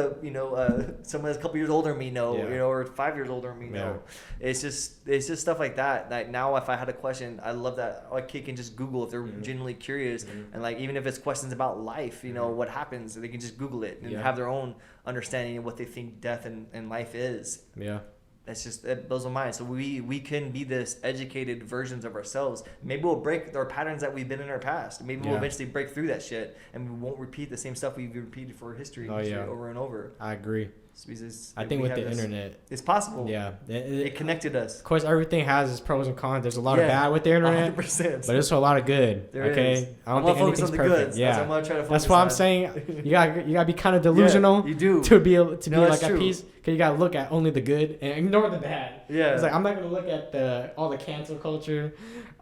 Speaker 3: someone that's a couple years older than me know, you know, or 5 years older than me know. It's just stuff like that. Like now, if I had a question, I love that a kid can just Google if they're genuinely curious, and like even if it's questions about life, you know, what happens, they can just Google it and have their own understanding of what they think death and life is.
Speaker 1: Yeah.
Speaker 3: That's just, it blows my mind. So we can be this educated versions of ourselves. Maybe we'll break our patterns that we've been in our past. Maybe we'll eventually break through that shit, and we won't repeat the same stuff we've repeated for history over and over.
Speaker 1: I agree.
Speaker 3: I
Speaker 1: think with the internet,
Speaker 3: it's possible.
Speaker 1: Yeah,
Speaker 3: it connected us.
Speaker 1: Of course, everything has its pros and cons. There's a lot of bad with the internet, 100%. But there's a lot of good.
Speaker 3: There
Speaker 1: okay,
Speaker 3: is.
Speaker 1: I don't think anything's perfect.
Speaker 3: Goods.
Speaker 1: Yeah,
Speaker 3: that's
Speaker 1: why I'm saying you gotta be kind of delusional.
Speaker 3: You do
Speaker 1: to be able to be like at peace. Because you gotta look at only the good and ignore the bad.
Speaker 3: Yeah,
Speaker 1: it's like I'm not gonna look at all the cancel culture,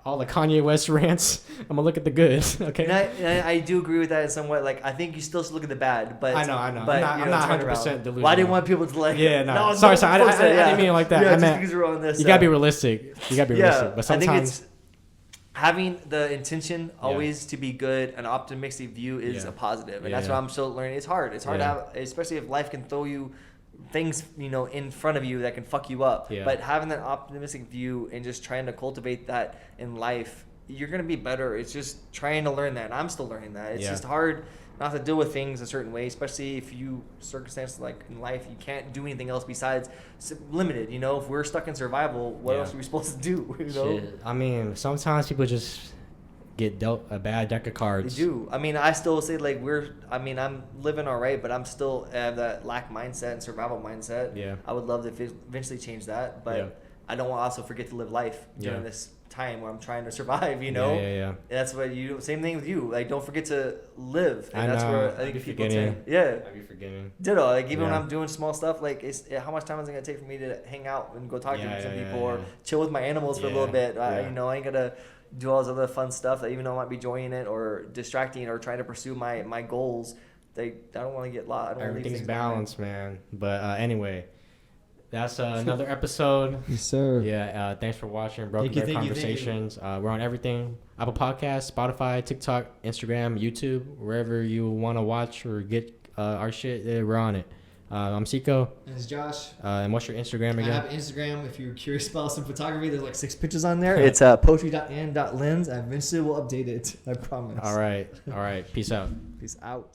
Speaker 1: all the Kanye West rants. I'm gonna look at the good. Okay.
Speaker 3: And I do agree with that in some way. Like I think you still should look at the bad, but
Speaker 1: I know.
Speaker 3: But,
Speaker 1: I'm not 100% delusional.
Speaker 3: Well, I didn't want people to like.
Speaker 1: Yeah, no. Sorry. I didn't mean it like that.
Speaker 3: Yeah,
Speaker 1: I meant
Speaker 3: because we're on this.
Speaker 1: You gotta be realistic. But sometimes
Speaker 3: I think it's having the intention always to be good. An optimistic view is a positive, and that's what I'm still learning. It's hard. It's hard to have, especially if life can throw you things in front of you that can fuck you up. But having that optimistic view and just trying to cultivate that in life, you're gonna be better. It's just trying to learn that, and I'm still learning that. It's just hard not to deal with things a certain way, especially if you circumstances like in life you can't do anything else besides limited. If we're stuck in survival, what else are we supposed to do?
Speaker 1: Shit. I mean, sometimes people just get dealt a bad deck of cards.
Speaker 3: They do. I mean, I still say like I'm living all right, but I'm still have that lack mindset and survival mindset.
Speaker 1: Yeah.
Speaker 3: I would love to eventually change that, but I don't want to also forget to live life during this time where I'm trying to survive,
Speaker 1: Yeah.
Speaker 3: And that's what you do. Same thing with you. Like, don't forget to live. And
Speaker 1: that's
Speaker 3: where I think people say,
Speaker 1: I'd be forgetting.
Speaker 3: Ditto. Like, even when I'm doing small stuff, like, how much time is it going to take for me to hang out and go talk to some people or chill with my animals for a little bit? I ain't going to do all this other fun stuff that even though I might be enjoying it or distracting or trying to pursue my goals, I don't want to get lost.
Speaker 1: Everything's balanced, man. But anyway, that's another episode.
Speaker 2: Yes, sir.
Speaker 1: Yeah, thanks for watching Broken Bear Conversations. We're on everything. Apple Podcasts, Spotify, TikTok, Instagram, YouTube, wherever you want to watch or get our shit, we're on it. I'm Seiko.
Speaker 3: And it's Josh.
Speaker 1: And what's your Instagram again?
Speaker 3: I have Instagram. If you're curious about some photography, there's like 6 pictures on there. It's poetry.and.lens. Eventually we'll update it. I promise.
Speaker 1: All right. Peace out.
Speaker 3: Peace out.